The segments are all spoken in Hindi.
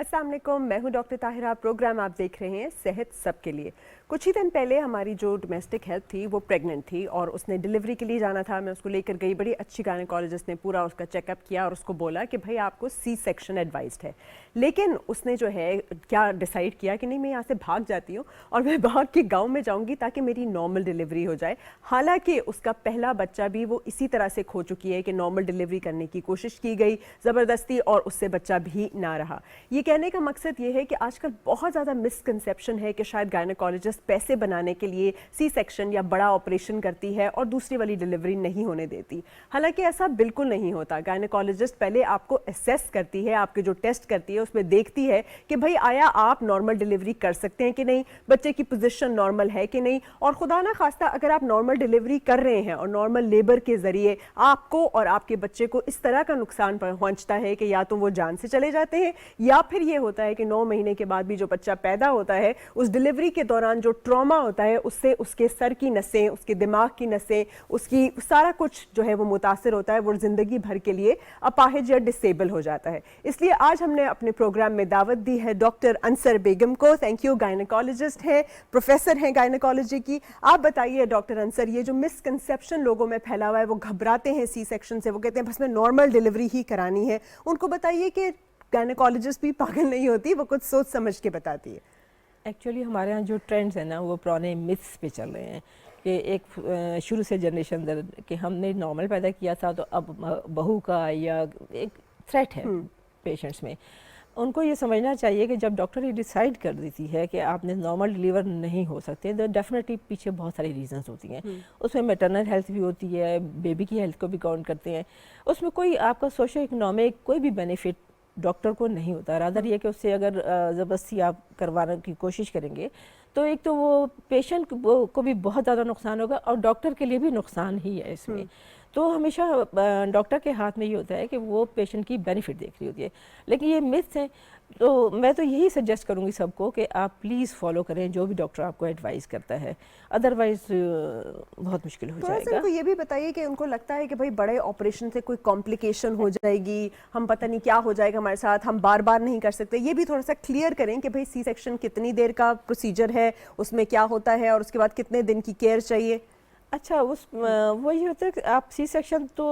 अस्सलाम वालेकुम, मैं हूं डॉक्टर ताहिरा। प्रोग्राम आप देख रहे हैं सेहत सबके लिए। कुछ ही दिन पहले हमारी जो डोमेस्टिक हेल्थ थी वो प्रेग्नेंट थी और उसने डिलीवरी के लिए जाना था। मैं उसको लेकर गई, बड़ी अच्छी गायनेकोलॉजिस्ट ने पूरा उसका चेकअप किया और उसको बोला कि भाई आपको सी सेक्शन एडवाइज्ड है। लेकिन उसने जो है क्या डिसाइड किया कि नहीं, मैं यहाँ से भाग जाती हूँ और मैं भाग के गाँव में जाऊँगी ताकि मेरी नॉर्मल डिलीवरी हो जाए। हालांकि उसका पहला बच्चा भी वो इसी तरह से खो चुकी है कि नॉर्मल डिलीवरी करने की कोशिश की गई ज़बरदस्ती और उससे बच्चा भी ना रहा। ये कहने का मकसद ये है कि आजकल बहुत ज़्यादा मिसकंसेप्शन है कि शायद गायनेकोलॉजिस्ट पैसे बनाने के लिए सी सेक्शन या बड़ा ऑपरेशन करती है और दूसरी वाली डिलीवरी नहीं होने देती। हालांकि ऐसा बिल्कुल नहीं होता। गायनेकोलॉजिस्ट पहले आपको असेस करती है, आपके जो टेस्ट करती है उसमें देखती है कि भाई आया आप नॉर्मल डिलीवरी कर सकते हैं कि नहीं, बच्चे की पोजीशन नॉर्मल है कि नहीं। और खुदा ना खास्ता अगर आप नॉर्मल डिलीवरी कर रहे हैं और नॉर्मल लेबर के जरिए आपको और आपके बच्चे को इस तरह का नुकसान पहुंचता है कि या तो वो जान से चले जाते हैं या फिर ये होता है कि 9 महीने के बाद भी जो बच्चा पैदा होता है उस डिलीवरी के दौरान जो ट्रॉमा होता है उससे उसके सर की नसें, उसके दिमाग की नसें, उसकी सारा कुछ जो है वो मुतासर होता है, वो जिंदगी भर के लिए अपाहिज या डिसेबल हो जाता है। इसलिए आज हमने अपने प्रोग्राम में दावत दी है डॉक्टर अंसर बेगम को। Thank you. गायनेकोलॉजिस्ट हैं, प्रोफेसर हैं गायनेकोलॉजी की। आप बताइए डॉक्टर अंसर, ये जो मिसकंसेप्शन लोगों में फैला हुआ है, वो घबराते हैं सी सेक्शन से, वो कहते हैं बस मैं नॉर्मल डिलीवरी ही करानी है, उनको बताइए कि गायनेकोलॉजिस्ट भी पागल नहीं होती, वो कुछ सोच समझ के बताती है। एक्चुअली हमारे यहाँ जो ट्रेंड्स हैं ना वो पुराने मिथ्स पे चल रहे हैं कि एक शुरू से जनरेशन दर कि हमने नॉर्मल पैदा किया था तो अब बहू का या एक थ्रेट है पेशेंट्स में। उनको ये समझना चाहिए कि जब डॉक्टर ये डिसाइड कर देती है कि आपने नॉर्मल डिलीवर नहीं हो सकते तो डेफिनेटली पीछे बहुत सारी रीजंस होती हैं। उसमें मैटरनल हेल्थ भी होती है, बेबी की हेल्थ को भी काउंट करते हैं। उसमें कोई आपका सोशो इकोनॉमिक कोई भी बेनिफिट डॉक्टर को नहीं होता। रादर ये कि उससे अगर ज़बरदस्ती आप करवाने की कोशिश करेंगे तो एक तो वो पेशेंट को भी बहुत ज़्यादा नुकसान होगा और डॉक्टर के लिए भी नुकसान ही है इसमें। तो हमेशा डॉक्टर के हाथ में ये होता है कि वो पेशेंट की बेनिफिट देख रही होती है। लेकिन ये मिथ्स हैं, तो मैं तो यही सजेस्ट करूँगी सबको कि आप प्लीज़ फॉलो करें जो भी डॉक्टर आपको एडवाइस करता है, अदरवाइज़ बहुत मुश्किल हो जाएगा। उनको ये भी बताइए कि उनको लगता है कि भाई बड़े ऑपरेशन से कोई कॉम्प्लिकेशन हो जाएगी, हम पता नहीं क्या हो जाएगा हमारे साथ, हम बार बार नहीं कर सकते। ये भी थोड़ा सा क्लियर करें कि भाई सी सेक्शन कितनी देर का प्रोसीजर है, उसमें क्या होता है और उसके बाद कितने दिन की केयर चाहिए। अच्छा, वही होता है कि आप सी सेक्शन तो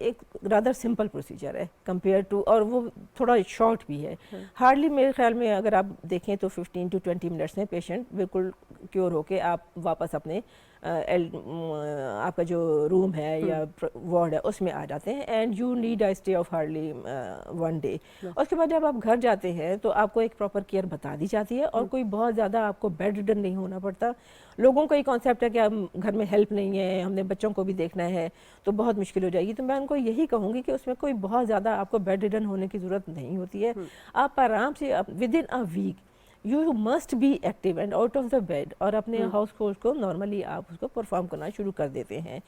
एक रादर सिंपल प्रोसीजर है कंपेयर टू, और वो थोड़ा शॉर्ट भी है। हार्डली मेरे ख्याल में अगर आप देखें तो 15 to 20 मिनट्स में पेशेंट बिल्कुल क्योर होके आप वापस अपने आपका जो रूम है या वार्ड है उसमें आ जाते हैं। And you need a stay of hardly 1 day. उसके बाद जब आप घर जाते हैं तो आपको एक प्रॉपर केयर बता दी जाती है और कोई बहुत ज़्यादा आपको बेड रिडन नहीं होना पड़ता। लोगों का ये कॉन्सेप्ट है कि हम घर में हेल्प नहीं है, हमने बच्चों को भी देखना है तो बहुत मुश्किल हो जाएगी। तो मैं उनको यही कहूँगी कि उसमें कोई बहुत ज़्यादा आपको बेड रिडन होने की ज़रूरत नहीं होती है। आप आराम से within a week you must be active and out of the bed और अपने हाउस होल्ड को नॉर्मली आप उसको परफॉर्म करना शुरू कर देते हैं।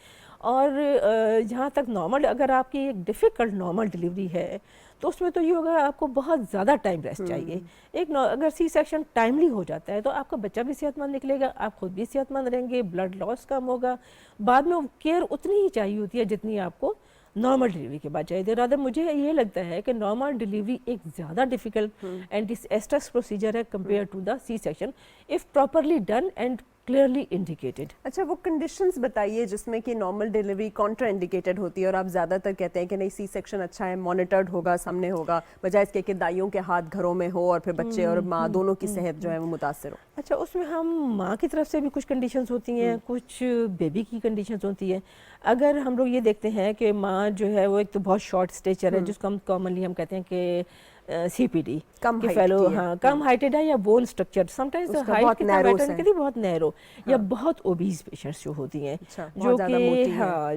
और जहाँ तक नॉर्मल, अगर आपकी एक डिफ़िकल्ट नॉर्मल डिलीवरी है तो उसमें तो ये होगा आपको बहुत ज़्यादा टाइम रेस्ट चाहिए। अगर सी सेक्शन टाइमली हो जाता है तो आपका बच्चा भी सेहतमंद निकलेगा, आप खुद भी सेहतमंद रहेंगे, ब्लड लॉस कम होगा, बाद में केयर उतनी ही चाहिए होती है जितनी आपको नॉर्मल डिलीवरी के बाद चाहिए थी। रादर मुझे ये लगता है कि नॉर्मल डिलीवरी एक ज़्यादा डिफिकल्ट एंड एस्ट्रस प्रोसीजर है compare to the C section if properly done and clearly indicated. अच्छा, वो कंडीशंस बताइए जिसमें कि नॉर्मल डिलीवरी कॉन्ट्रा इंडिकेटेड होती है और आप ज़्यादातर कहते हैं कि नहीं सी सेक्शन अच्छा है, मॉनिटर्ड होगा, सामने होगा, बजाय इसके कि दाइयों के हाथ घरों में हो और फिर बच्चे और माँ दोनों की सेहत जो है वो मुतासर हो। अच्छा, उसमें हम माँ की तरफ से भी कुछ कंडीशंस होती हैं, कुछ बेबी की कंडीशंस होती हैं। अगर हम लोग ये देखते हैं कि माँ जो है वो एक तो बहुत शॉर्ट स्टेचर है जिसको हम कॉमनली हम कहते हैं कि CPD कम के फेलो, हाँ कम हाइटेड है या बोन स्ट्रक्चर, समटाइम्स हाइट कितना मैटर नहीं करती, बहुत नैरो या बहुत ओबीज पेशेंट्स जो होती हैं जो कि हाँ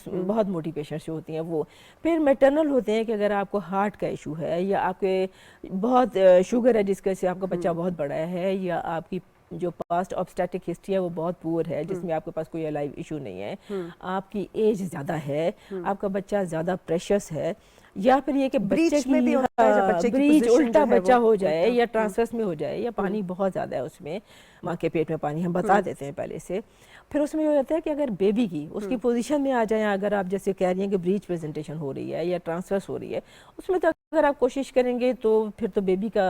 बहुत मोटी पेशेंट्स जो होती हैं वो। फिर मैटरनल होते हैं कि अगर आपको हार्ट का इशू है या आपके बहुत शुगर है जिसके से आपका बच्चा बहुत बड़ा है, या आपकी जो पास्ट ऑब्स्टेटिक हिस्ट्री है वो बहुत पुअर है जिसमें आपके पास कोई लाइव इशू नहीं है, आपकी एज ज़्यादा है, आपका बच्चा ज़्यादा प्रेशस है, या फिर ये कि बच्चे में भी होता है जब बच्चे की ब्रीच उल्टा जो बच्चा हो जाए या ट्रांसवर्स में हो जाए या पानी बहुत ज़्यादा है उसमें, माँ के पेट में पानी हम बता देते हैं पहले से। फिर उसमें ये होता है कि अगर बेबी की उसकी पोजीशन में आ जाए, अगर आप जैसे कह रही हैं कि ब्रीच प्रेजेंटेशन हो रही है या ट्रांसवर्स हो रही है, उसमें तो अगर आप कोशिश करेंगे तो फिर तो बेबी का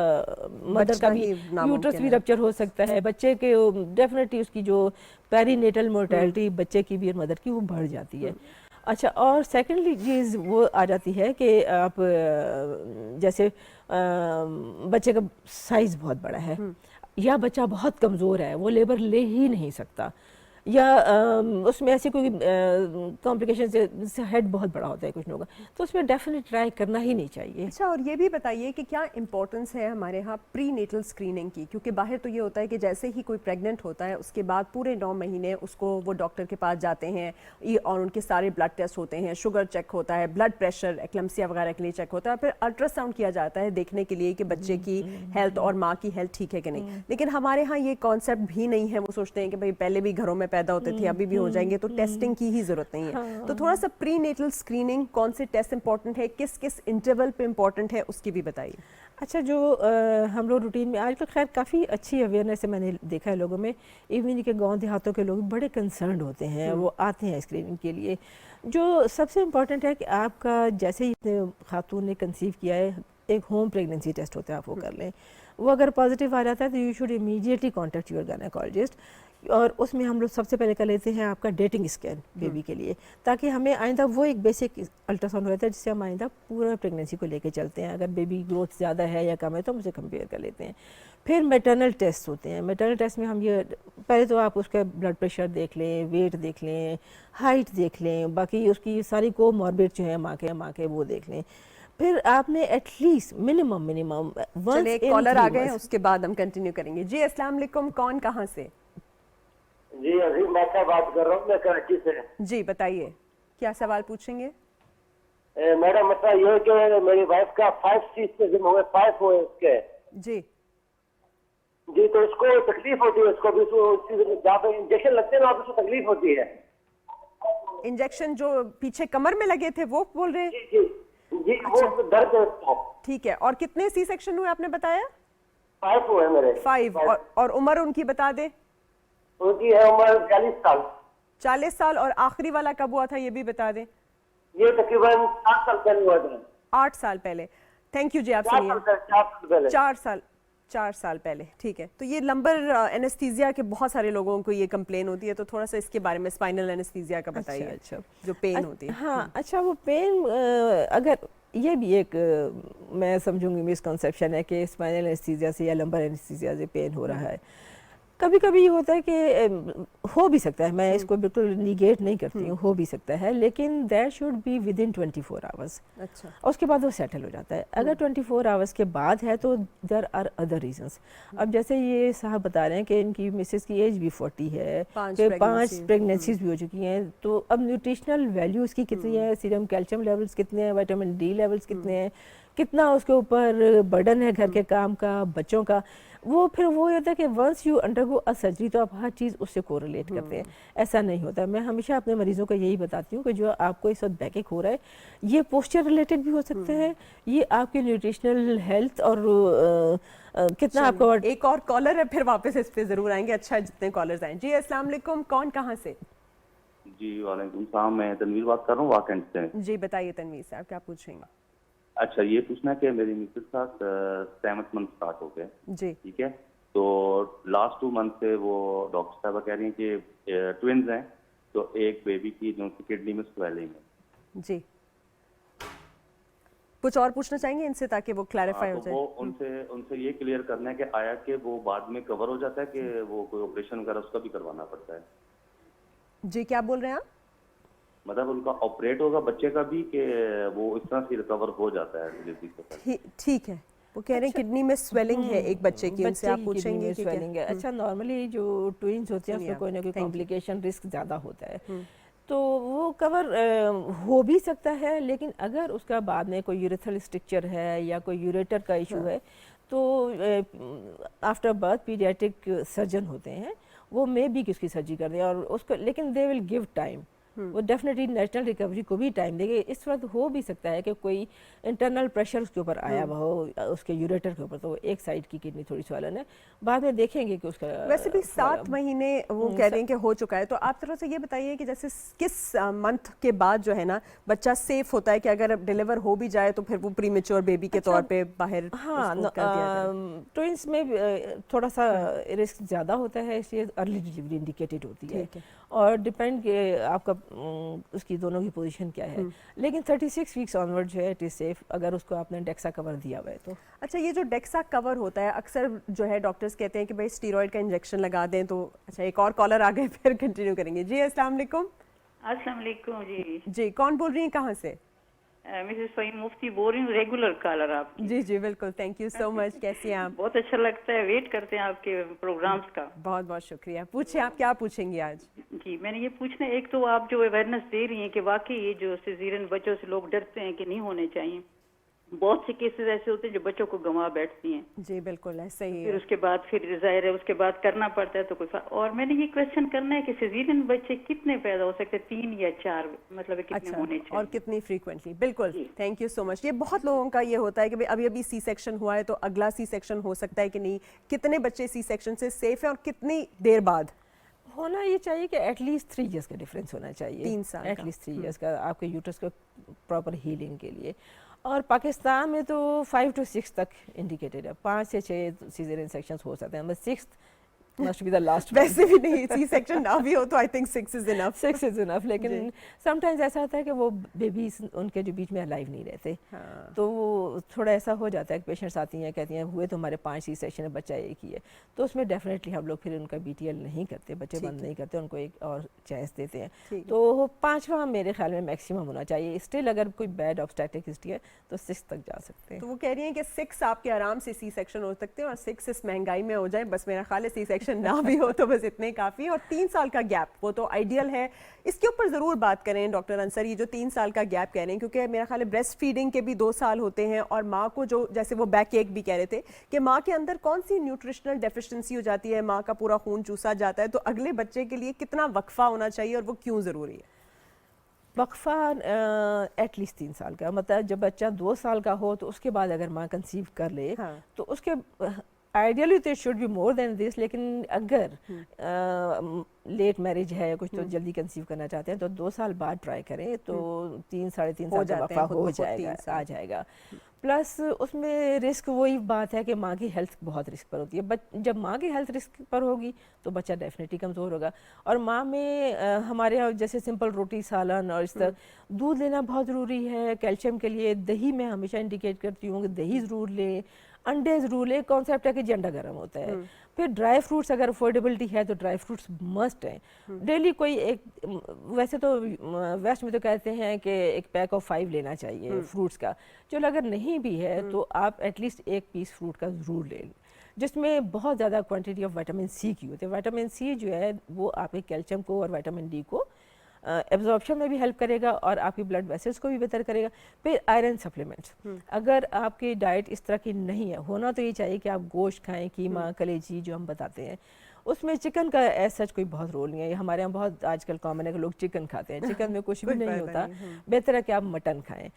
मदर बचना का भी ही नामुमकिन यूट्रस भी है। रप्चर हो सकता है, बच्चे के डेफिनेटली उसकी जो पेरीनेटल मोर्टेलिटी बच्चे की भी और मदर की वो बढ़ जाती है। अच्छा, और सेकेंडली चीज़ वो आ जाती है कि आप जैसे बच्चे का साइज़ बहुत बड़ा है या बच्चा बहुत कमज़ोर है, वो लेबर ले ही नहीं सकता, या उसमें ऐसी कोई कॉम्प्लिकेशन से हेड बहुत बड़ा होता है कुछ लोगों का, तो उसमें डेफिनेट ट्राई करना ही नहीं चाहिए। अच्छा, और ये भी बताइए कि क्या इम्पोर्टेंस है हमारे यहाँ प्री नेटल स्क्रीनिंग की, क्योंकि बाहर तो ये होता है कि जैसे ही कोई प्रेग्नेंट होता है उसके बाद पूरे 9 महीने उसको वो डॉक्टर के पास जाते हैं और उनके सारे ब्लड टेस्ट होते हैं, शुगर चेक होता है, ब्लड प्रेशर, एक्लम्सिया वगैरह के लिए चेक होता है, फिर अल्ट्रासाउंड किया जाता है देखने के लिए कि बच्चे की हेल्थ और माँ की हेल्थ ठीक है कि नहीं। लेकिन हमारे यहाँ ये कॉन्सेप्ट भी नहीं है, वो सोचते हैं कि भाई पहले भी घरों में पैदा होते थे, अभी भी हो जाएंगे, तो टेस्टिंग की ही जरूरत नहीं है। तो थोड़ा सा प्री नेटल स्क्रीनिंग, कौन से टेस्ट इंपॉर्टेंट है, किस किस इंटरवल पे इंपॉर्टेंट है, उसकी भी बताइए। अच्छा, जो हम लोग रूटीन में आज तो खैर काफ़ी अच्छी अवेयरनेस है, मैंने देखा है लोगों में, इवन के गांव देहातों के लोग बड़े कंसर्न होते हैं, वो आते हैं स्क्रीनिंग के लिए। जो सबसे इम्पॉर्टेंट है कि आपका जैसे ही खातून ने कंसीव किया है, एक होम प्रेगनेंसी टेस्ट होता है, आप वो कर लें। वो अगर पॉजिटिव आ जाता है तो you should immediately contact your gynaecologist, और उसमें हम लोग सबसे पहले कर लेते हैं आपका डेटिंग स्कैन बेबी के लिए, ताकि हमें आइंदा वो एक बेसिक अल्ट्रासाउंड रहता है जिससे हम आइंदा पूरा प्रेगनेंसी को लेके चलते हैं। अगर बेबी ग्रोथ ज़्यादा है या कम है तो हम उसे कंपेयर कर लेते हैं। फिर मैटरनल टेस्ट होते हैं। मैटरनल टेस्ट में हम ये पहले तो आप उसका ब्लड प्रेशर देख लें, वेट देख लें, हाइट देख लें, बाकी उसकी सारी कोमॉर्बिड जो है माँ के वो देख लें। फिर आपने एटलीस्ट मिनिमम चलिए, एक कॉलर आ गए हैं, उसके बाद हम कंटिन्यू करेंगे। जी अस्सलाम वालेकुम, कौन कहाँ से? जी अभी मैं क्या बात कर रहा हूँ, मैं कराची से। जी बताइए, क्या सवाल पूछेंगे? मैडम मसला ये है कि मेरी वाइफ का 5 हो गए, 5 हुए उसके। जी जी, तो उसको तकलीफ होती है, उसको भी जहाँ पे इंजेक्शन लगते हैं ना, उसको तकलीफ होती है। इंजेक्शन जो पीछे कमर में लगे थे वो बोल रहे हैं? जी जी जी, वो दर्द है उसको। ठीक है, और कितने सी सेक्शन हुए आपने बताया? 5 हुए मेरे। 5। और उम्र उनकी बता दे। उनकी है उम्र 40 साल। 40 साल, और आखिरी वाला कब हुआ था ये भी बता दें। ये तकरीबन 8 साल पहले हुआ था। 8 साल पहले। थैंक यू जी, आप 4 सुनिए। साल पहले। 4 साल पहले, ठीक है। तो ये लंबर एनेस्थीसिया के बहुत सारे लोगों को ये कंप्लेन होती है, तो थोड़ा सा इसके बारे में स्पाइनल एनेस्थीसिया का बताइए। अच्छा, जो पेन होती है। हाँ, अच्छा, वो पेन अगर ये भी एक मैं समझूंगी मिसकंसेप्शन है कि स्पाइनल एनेस्थीसिया से या लंबर एनेस्थीसिया से पेन हो रहा है। कभी कभी ये होता है कि हो भी सकता है, मैं इसको बिल्कुल निगेट नहीं करती हूँ, हो भी सकता है, लेकिन that should be with in 24 hours. अच्छा, उसके बाद वो सेटल हो जाता है। अगर 24 आवर्स के बाद है तो देयर आर अदर रीजंस। अब जैसे ये साहब बता रहे हैं कि इनकी मिसेस की एज भी 40 है, 5 प्रेगनेंसीज भी हो चुकी हैं, तो अब न्यूट्रिशनल वैल्यू उसकी कितनी है, सीरम कैल्शियम लेवल्स कितने हैं, विटामिन डी लेवल्स कितने हैं, कितना उसके ऊपर बर्डन है घर के काम का, बच्चों का, वो फिर वो होता है कि once you undergo a surgery तो आप हर चीज़ उससे कोरिलेट करते हैं। ऐसा नहीं होता। मैं हमेशा अपने मरीजों को यही बताती हूँ कि जो आपको इस वक्त बैकएक हो रहा है, ये पोस्चर रिलेटेड भी हो सकता है, ये आपके न्यूट्रिशनल हेल्थ और कितना आपको। एक और कॉलर है, फिर वापस इस पे जरूर आएंगे। अच्छा, जितने कॉलर्स आए। जी अस्सलाम वालेकुम, कौन कहाँ से? जी वालेकुम सलाम, मैं तनवीर बात कर रहा हूँ वाकंड से। जी बताइए तनवीर साहब, क्या पूछेंगे? अच्छा, ये पूछना है कि मेरी मिसेस का 7th मंथ स्टार्ट हो गया। जी ठीक है, तो लास्ट 2 मंथ से वो डॉक्टर साहब कह रही हैं कि ट्विंस हैं, तो एक बेबी की जो किडनी में स्वेलिंग है। जी, कुछ और पूछना चाहेंगे इनसे ताकि वो क्लैरिफाई हो तो जाए? वो उनसे ये क्लियर करना है कि आया कि वो बाद में कवर हो जाता है कि वो कोई ऑपरेशन वगैरह उसका भी करवाना पड़ता है। जी क्या बोल रहे हैं आप? मतलब उनका ऑपरेट होगा बच्चे का भी कि वो इस तरह से रिकवर हो जाता है डिलीवरी से पहले? ठीक है, वो कह रहे हैं किडनी में स्वेलिंग है एक बच्चे की, उनसे आप पूछेंगे कि स्वेलिंग है। अच्छा, नॉर्मली जो ट्विंस होते हैं उसमें कोई ना कोई कॉम्प्लिकेशन रिस्क ज़्यादा होता है, तो वो कवर हो भी सकता है, लेकिन अगर उसका बाद में कोई यूरेथ्रल स्ट्रक्चर है या कोई यूरेटर का इशू है तो आफ्टर बर्थ पीडियाट्रिक सर्जन होते हैं, वो मे भी किसकी सर्जरी कर दें और उसको, लेकिन दे विल गिव टाइम वो डेफिनेटली नेचुरल रिकवरी को भी टाइम देगी। इस वक्त हो भी सकता है कि कोई इंटरनल प्रेशर उसके ऊपर आया हुआ हो, उसके यूरेटर के ऊपर, तो एक साइड की किडनी थोड़ी स्वॉलन है, बाद में देखेंगे कि उसका वैसे भी 7 महीने वो कह रहे हैं कि हो चुका है, तो आप थोड़ा सा ये बताइए कि जैसे किस मंथ के बाद जो है ना बच्चा सेफ होता है कि अगर डिलीवर हो भी जाए तो फिर वो प्रीमेच्योर बेबी के तौर पे बाहर हाँ, उसको कर दिया जाए? ट्विंस में थोड़ा सा रिस्क ज़्यादा होता है, इसलिए अर्ली डिलीवरी इंडिकेटेड होती है, ठीक है। और डिपेंड कि आपका उसकी दोनों की पोजीशन क्या है, लेकिन 36 वीक्स ऑनवर्ड जो है इट इज़ सेफ अगर उसको आपने डेक्सा कवर दिया हुआ है तो। अच्छा, ये जो डेक्सा कवर होता है अक्सर जो है डॉक्टर्स कहते हैं कि भाई स्टीरॉयड का इंजेक्शन लगा दें, तो अच्छा एक और कॉलर आ गए, फिर कंटिन्यू करेंगे। जी अस्सलाम वालेकुम। अस्सलाम वालेकुम जी। कौन बोल रही हैं, कहाँ से? मिसेस फ़हीम मुफ्ती बोल रही हूँ, रेगुलर कॉलर आपकी। जी जी बिल्कुल, थैंक यू सो मच। कैसी हैं आप? बहुत अच्छा लगता है, वेट करते हैं आपके प्रोग्राम्स का। बहुत बहुत शुक्रिया। पूछिए, आप क्या पूछेंगी आज? जी, मैंने ये पूछना है, एक तो आप जो अवेयरनेस दे रही हैं कि वाकई ये जो सिजेरियन बच्चों से लोग डरते हैं कि नहीं होने चाहिए, बहुत से केसेस ऐसे होते हैं जो बच्चों को गंवा बैठती हैं। जी बिल्कुल ऐसे ही फिर है। उसके बाद फिर जाहिर है उसके बाद करना पड़ता है तो और मैंने ये क्वेश्चन करना है कि सिजेरियन बच्चे कितने पैदा हो सकते हैं, 3 या 4, मतलब कितने अच्छा, होने चाहिए और कितनी फ्रीक्वेंटली? बिल्कुल, जी। Thank you so much. ये बहुत लोगों का ये होता है कि भाई अभी अभी सी सेक्शन हुआ है तो अगला सी सेक्शन हो सकता है कि नहीं, कितने बच्चे सी सेक्शन से सेफ हैं और कितनी देर बाद? होना ये चाहिए कि एटलीस्ट 3 इयर्स का डिफरेंस होना चाहिए, 3 साल का। एटलीस्ट 3 इयर्स का आपके यूट्रस को प्रॉपर हीलिंग के लिए। और पाकिस्तान में तो 5 to 6 तक इंडिकेटेड है, 5 से 6 सीजरियन सेक्शंस हो सकते हैं, but 6th must be the last. वैसे भी नहीं, सी सेक्शन ना भी हो तो I think 6 is enough. 6 is enough, लेकिन समटाइम्स ऐसा होता है कि वो बेबीज उनके जो बीच में अलाइव नहीं रहते, हाँ। तो वो थोड़ा ऐसा हो जाता है कि पेशेंट्स आती हैं कहती हैं हुए तो हमारे 5 सी सेक्शन है, बच्चा एक ही है, तो उसमें डेफिनेटली हम लोग फिर उनका BTL नहीं करते, बच्चे बंद नहीं करते, उनको एक और चांस देते हैं। तो 5वां मेरे ख्याल में मैक्सिमम होना चाहिए। स्टिल अगर कोई बैड ऑब्स्टेट्रिक हिस्ट्री है तो 6 तक जा सकते हैं। तो वो कह रही हैं कि 6 आपके आराम से सी सेक्शन हो सकते हैं, और 6 इस महंगाई में हो जाए, बस मेरा ख्याल है सी सेक्शन ना भी हो तो बस इतने काफ़ी। और 3 साल का गैप वो तो आइडियल है, इसके ऊपर ज़रूर बात करें डॉक्टर अंसर। ये जो 3 साल का गैप कह रहे हैं, क्योंकि मेरा ख्याल है ब्रेस्ट फीडिंग के भी 2 साल होते हैं, और माँ को जो जैसे वो बैक एक भी कह रहे थे कि माँ के अंदर कौन सी न्यूट्रिशनल डेफिशिएंसी हो जाती है, माँ का पूरा खून चूसा जाता है, तो अगले बच्चे के लिए कितना वक्फा होना चाहिए और वो क्यों ज़रूरी है? वक्फा एटलीस्ट 3 साल का, मतलब जब बच्चा 2 साल का हो तो उसके बाद अगर माँ कंसीव कर ले, हाँ। तो उसके आइडियली तो should be more than this, लेकिन अगर लेट मैरिज है, कुछ तो जल्दी कंसीव करना चाहते हैं तो 2 साल बाद ट्राई करें, तो 3-3.5 साल का वक्फा हो जाएगा, आ जाएगा। प्लस उसमें रिस्क वही बात है कि माँ की हेल्थ बहुत रिस्क पर होती है, जब माँ की हेल्थ रिस्क पर होगी तो बच्चा डेफिनेटली कमज़ोर होगा। और माँ में हमारे यहाँ जैसे सिंपल रोटी, सालन और इस तरह दूध लेना बहुत ज़रूरी है कैल्शियम के लिए। दही मैं हमेशा इंडिकेट करती हूँ कि दही ज़रूर लें, अंडे ज़रूर लें। कॉन्सेप्ट है कि जी अंडा गर्म होता है। फिर ड्राई फ्रूट्स अगर अफोर्डेबिलिटी है तो ड्राई फ्रूट्स मस्ट हैं डेली। कोई एक, वैसे तो वेस्ट में तो कहते हैं कि एक पैक ऑफ 5 लेना चाहिए फ्रूट्स का, चलो अगर नहीं भी है तो आप एटलीस्ट एक पीस फ्रूट का ज़रूर लें, जिसमें बहुत ज़्यादा क्वांटिटी ऑफ विटामिन सी की होती है। विटामिन सी जो है वो आपके कैल्शियम को और विटामिन डी को एब्जॉर्प्शन में भी हेल्प करेगा और आपकी ब्लड वेसल्स को भी बेहतर करेगा। फिर आयरन सप्लीमेंट्स, अगर आपकी डाइट इस तरह की नहीं है, होना तो ये चाहिए कि आप गोश्त खाएं, कीमा, कलेजी जो हम बताते हैं। उसमें चिकन का एज सच कोई बहुत रोल नहीं है। हमारे यहाँ बहुत आजकल कॉमन है कि लोग चिकन खाते हैं, चिकन में कुछ भी नहीं होता। बेहतर है कि आप मटन खाएं।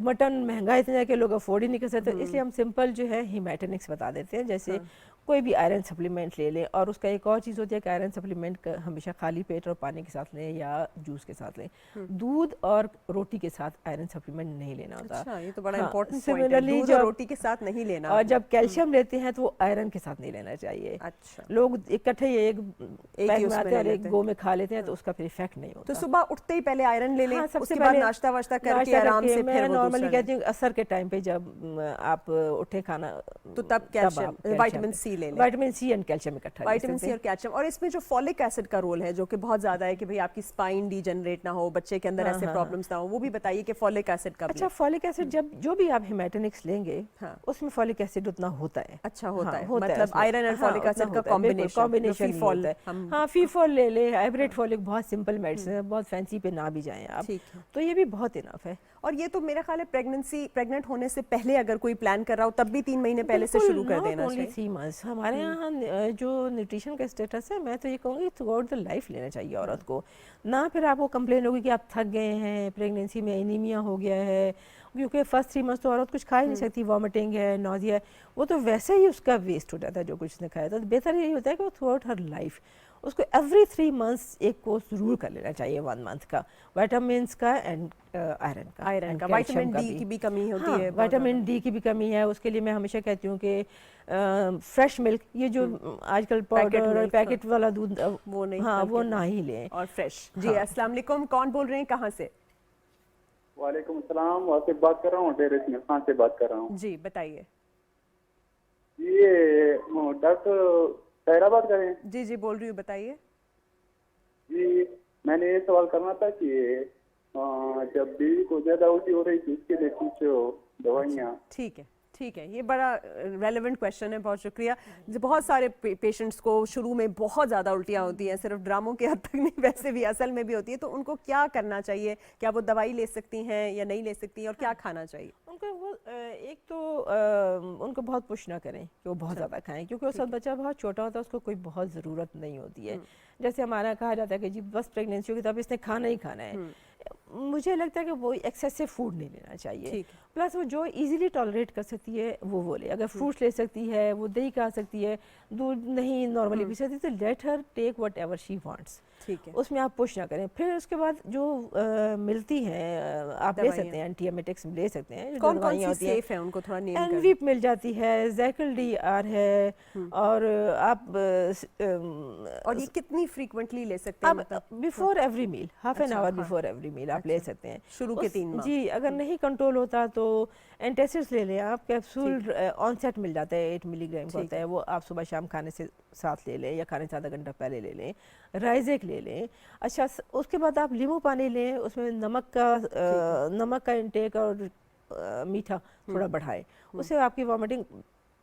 मटन महंगा इतना है कि लोग अफोर्ड ही नहीं कर सकते, इसलिए हम सिंपल जो है हिमैटेनिक्स बता देते हैं। जैसे कोई भी आयरन सप्लीमेंट ले लें, और उसका एक और चीज़ होती है कि आयरन सप्लीमेंट हमेशा खाली पेट और पानी के साथ लें या जूस के साथ लें। दूध और रोटी के साथ आयरन सप्लीमेंट नहीं लेना होता। अच्छा, ये तो बड़ा इंपॉर्टेंट हाँ, पॉइंट है, दूध और रोटी के साथ नहीं लेना। और जब कैल्शियम लेते हैं तो वो आयरन के साथ नहीं लेना चाहिए। अच्छा, लोग इकट्ठे एक पैक में आते हैं और एक गो में खा लेते हैं तो उसका फिर इफेक्ट नहीं होता। तो सुबह उठते ही पहले आयरन ले लें, हाँ, उसके बाद नाश्ता वाश्ता करके आराम से मैं नॉर्मली कहती हूँ असर के टाइम पे जब आप उठे खाना, तो तब कैल्शियम, विटामिन सी ले लें। विटामिन सी एंड कैल्शियम इकट्ठा, विटामिन सी और कैल्शियम। और इसमें जो फॉलिक एसिड का रोल है जो कि बहुत ज्यादा है कि भाई आपकी स्पाइन डीजनरेट ना हो, बच्चे के अंदर ऐसे प्रॉब्लम्स ना हो, वो भी बताइए कि फॉलिक एसिड कब अच्छा, फॉलिक एसिड जब जो भी आप हिमैटेनिक्स लेंगे उसमें फॉलिक एसिड उतना होता है। अच्छा होता है, मतलब आयरन एंड फॉलिक एसिड का कॉम्बिनेशन कॉम्बिनेशन नहीं फीफॉल होता है। हम हाँ, फीफॉल ले ले, हाइब्रिड एक बहुत सिंपल मेडिसिन है, बहुत फैंसी पे ना भी जाएं आप, ठीक है। तो ये भी बहुत इनफ है। और ये तो मेरा ख्याल है प्रेग्नेंट होने से पहले अगर कोई प्लान कर रहा हो तब भी 3 महीने पहले से शुरू कर देना ओनली चाहिए। 3 मंथ्स हमारे यहाँ जो न्यूट्रिशन का स्टेटस है, मैं तो ये कहूँगी थ्रू आउट द लाइफ लेना चाहिए औरत को। ना फिर आपको कंप्लेन होगी कि आप थक गए हैं, प्रेगनेंसी में एनीमिया हो गया है, क्योंकि फर्स्ट 3 मंथ्स तो औरत कुछ खा ही नहीं सकती, वॉमिटिंग है, नोजिया है, वो तो वैसे ही उसका वेस्ट हो जाता है जो कुछ उसने खाया। तो बेहतर यही होता है कि वो थ्रू आउट हर लाइफ उसको एवरी 3 मंथ्स एक कोर्स जरूर कर लेना चाहिए 1 मंथ का, विटामिन्स का एंड आयरन का। आयरन का, विटामिन डी की भी कमी होती है बहुत विटामिन डी की भी कमी है, उसके लिए मैं हमेशा कहती हूँ कि फ्रेश मिल्क, ये जो आजकल पाउडर और पैकेट वाला दूध वो नहीं, हाँ, वो बल्कि ना ही लें। और फ्रेश। जी अस्सलाम वालेकुम, कौन बोल रहे हैं, कहाँ से? वालेकुम अस्सलाम, वासिफ बात कर रहा हूँ, डेरे इसमाइल खान से बात कर रहा हूँ। जी बताइए। ये डॉक्टर ताहिरा बात कर रहे हैं? जी जी बोल रही हूँ, बताइए। जी मैंने ये सवाल करना था कि जब बीवी को ज्यादा उल्टी हो रही थी उसके लिए कुछ दवाइयाँ। ठीक है, ठीक है, ये बड़ा रेलेवेंट क्वेश्चन है, बहुत शुक्रिया। बहुत सारे पेशेंट्स को शुरू में बहुत ज़्यादा उल्टियाँ होती हैं, सिर्फ ड्रामों के हद तक नहीं, वैसे भी असल में भी होती है, तो उनको क्या करना चाहिए? क्या वो दवाई ले सकती हैं या नहीं ले सकती, और क्या खाना चाहिए? उनको वो एक तो उनको बहुत पुश ना करें कि वो बहुत ज़्यादा खाएं, क्योंकि उस वक्त बच्चा बहुत छोटा होता है, उसको कोई बहुत ज़रूरत नहीं होती है। जैसे हमारा कहा जाता है कि जी बस प्रेगनेंसी होगी तब इसने खाना ही खाना है, मुझे लगता है कि वो एक्सेसिव फूड नहीं लेना चाहिए। प्लस वो जो इजीली टॉलरेट कर सकती है वो ले, अगर फ्रूट्स ले सकती है, वो दही खा सकती है, दूध नहीं नॉर्मली पी सकती, तो let her take whatever she wants. ठीक है, उसमें आप पुश ना करें। फिर उसके बाद जो मिलती हैं आप ले सकते हैं, एंटीएमेटिक्स ले सकते हैं, कौन कौन सी सेफ है उनको थोड़ा नेम कर। एनवीप मिल जाती है, ज़ैकल डी आर है, और आप और ये कितनी फ्रीक्वेंटली ले सकते हैं? मतलब before every meal, half an hour before every meal आप ले सकते हैं शुरू के 3 माह। जी, अगर नहीं कंट्रोल होता तो एंटासिड्स ले लें आप, कैप्सूल ऑनसेट मिल जाता है, 8 मिलीग्राम का होता है, वो आप सुबह शाम खाने से साथ ले लें या खाने से आधा घंटा पहले ले लें। राइजेक ले लें। अच्छा, उसके बाद आप नींबू पानी लें, उसमें नमक का इंटेक और मीठा थोड़ा बढ़ाएं, उससे आपकी वॉमिटिंग,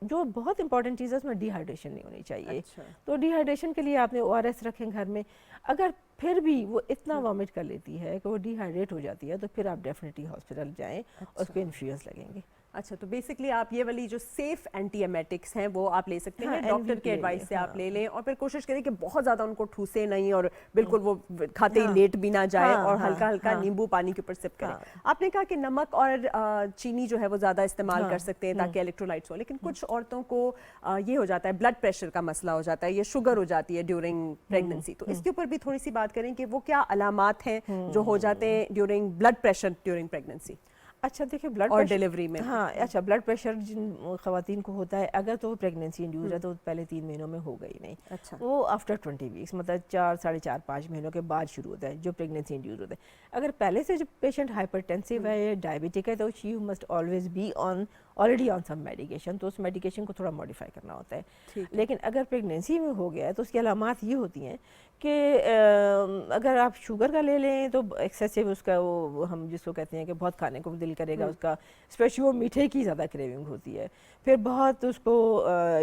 जो बहुत इंपॉर्टेंट चीज़ है उसमें डिहाइड्रेशन नहीं होनी चाहिए। अच्छा। तो डिहाइड्रेशन के लिए आपने ORS रखें घर में। अगर फिर भी वो इतना वॉमिट कर लेती है कि वो डिहाइड्रेट हो जाती है, तो फिर आप डेफिनेटली हॉस्पिटल जाएं, उसको इन्फ्यूज़ लगेंगे। अच्छा, तो बेसिकली आप ये वाली जो सेफ एंटीएमेटिक्स हैं वो आप ले सकते हैं, डॉक्टर के एडवाइस से आप ले लें, और फिर कोशिश करें कि बहुत ज़्यादा उनको ठूसे नहीं और बिल्कुल वो खाते ही लेट भी ना जाए, और हल्का हल्का नींबू पानी के ऊपर सिप करें। आपने कहा कि नमक और चीनी जो है वो ज़्यादा इस्तेमाल कर सकते हैं ताकि इलेक्ट्रोलाइट्स हो, लेकिन कुछ औरतों को ये हो जाता है, ब्लड प्रेशर का मसला हो जाता है, ये शुगर हो जाती है ड्यूरिंग प्रेगनेंसी, तो इसके ऊपर भी थोड़ी सी बात करें कि वो क्या अलामात हैं जो हो जाते हैं during blood pressure during pregnancy अच्छा, देखिए ब्लड और डिलीवरी में। हाँ, अच्छा, ब्लड प्रेशर जिन खवातीन को होता है, अगर तो प्रेगनेंसी इंड्यूस है तो पहले 3 महीनों में होगा ही नहीं। अच्छा। वो आफ्टर 20 वीक्स, मतलब 4, साढ़े 4, 5 महीनों के बाद शुरू होता है जो प्रेगनेंसी इंड्यूस होता है। अगर पहले से जो पेशेंट हाइपरटेंसिव है, डायबिटिक है, तो she must always be already on some medication, तो उस मेडिकेशन को थोड़ा मॉडिफाई करना होता है। लेकिन अगर प्रेगनेंसी में हो गया है तो उसकी अलामात ये होती हैं कि अगर आप शुगर का ले लें तो एक्सेसिव उसका वो हम जिसको कहते हैं कि बहुत खाने को दिल करेगा उसका, स्पेशली वो मीठे की ज़्यादा क्रेविंग होती है, फिर बहुत उसको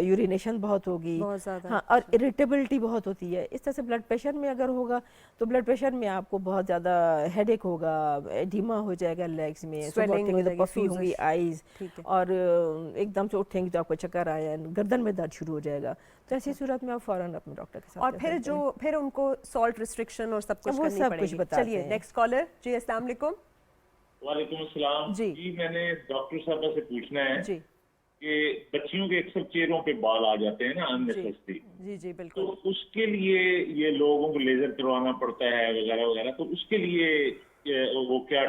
यूरिनेशन बहुत होगी, हाँ, और इरिटेबिलिटी बहुत होती है। इस तरह से ब्लड प्रेशर में अगर होगा तो ब्लड प्रेशर में आपको बहुत ज़्यादा हेडेक होगा, एडिमा हो जाएगा लेग्स में, पफी होंगी आईज, और एकदम से उठेंगे तो आपको चक्कर आया, गर्दन में दर्द शुरू हो जाएगा। तो ऐसी सूरत में आप फौरन अपने डॉक्टर के साथ, और फिर उनको सॉल्ट रिस्ट्रिक्शन और सब कुछ करनी पड़ेगी। चलिए नेक्स्ट कॉलर। जी अस्सलाम वालेकुम। वालेकुम अस्सलाम। जी मैंने डॉक्टर साहब से पूछना है जी कि बच्चियों के अक्सर चेहरों पे बाल आ जाते हैं ना अननेसेसरी, जी जी बिल्कुल, तो उसके लिए ये लोगों को लेजर करवाना पड़ता है वगैरह वगैरह, तो उसके लिए वो क्या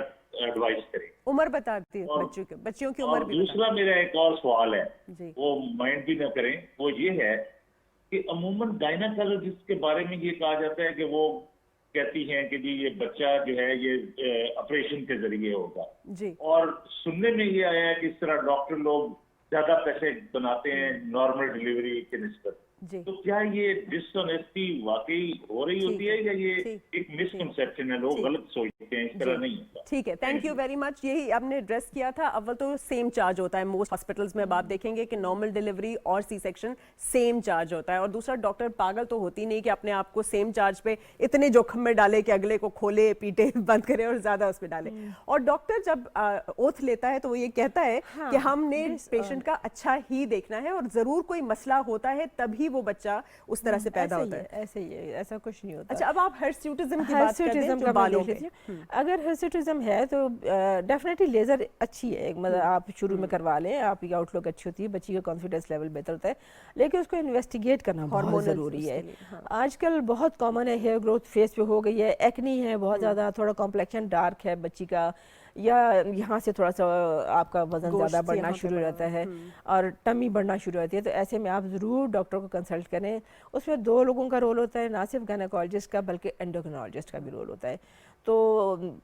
एडवाइस करें? उम्र बताती है बच्चियों की उम्र भी। दूसरा मेरा एक और सवाल है, जी। वो माइंड भी ना करें, वो ये है कि अमूमन गायनेकोलॉजिस्ट के बारे में ये कहा जाता है कि वो कहती हैं कि जी ये बच्चा जो है ये ऑपरेशन के जरिए होगा जी, और सुनने में ये आया है कि इस तरह डॉक्टर लोग ज्यादा पैसे बनाते हैं नॉर्मल डिलीवरी के निस्बत, जी तो क्या ये डिसऑनेस्टी वाकई हो रही होती है या ये ठीक, एक मिसकंसेप्शन है, लोग गलत सोचते हैं, इस तरह नहीं होता? ठीक है, थैंक यू वेरी मच। यही आपने एड्रेस किया था। अव्वल तो सेम चार्ज होता है मोस्ट हॉस्पिटल्स में, अब आप देखेंगे कि नॉर्मल डिलीवरी और सी सेक्शन सेम चार्ज होता है। और दूसरा, डॉक्टर पागल तो होती नहीं कि अपने आप को सेम चार्ज पे इतने जोखिम में डाले कि अगले को खोले पीटे बंद करे और ज्यादा उसमें डाले। और डॉक्टर जब ओथ लेता है तो वो ये कहता है कि हमने पेशेंट का अच्छा ही देखना है और जरूर कोई मसला होता है तभी वो बच्चा उस तरह से पैदा होता है। ऐसे ही है, ऐसा कुछ नहीं होता। अच्छा, अब आप हिर्सुटिज्म की बात करते हैं जो बालों पे। अगर हिर्सुटिज्म है तो डेफिनेटली लेजर अच्छी है, मतलब आप शुरू में करवा लें, आपकी आउटलुक अच्छी होती है, बच्ची का कॉन्फिडेंस लेवल बेहतर होता है, लेकिन उसको इन्वेस्टिगेट करना बहुत ज़रूरी है। आजकल बहुत कॉमन है, हेयर ग्रोथ फेस पे हो गई है, एक्नी है बहुत ज़्यादा, थोड़ा कॉम्प्लेक्शन डार्क है बच्ची का, या यहाँ से थोड़ा सा आपका वजन ज़्यादा बढ़ना शुरू हो जाता है और टमी बढ़ना शुरू होती है, तो ऐसे में आप ज़रूर डॉक्टर को कंसल्ट करें। उसमें 2 लोगों का रोल होता है, ना सिर्फ गायनेकोलॉजिस्ट का बल्कि एंडोक्रिनोलॉजिस्ट का भी रोल होता है। तो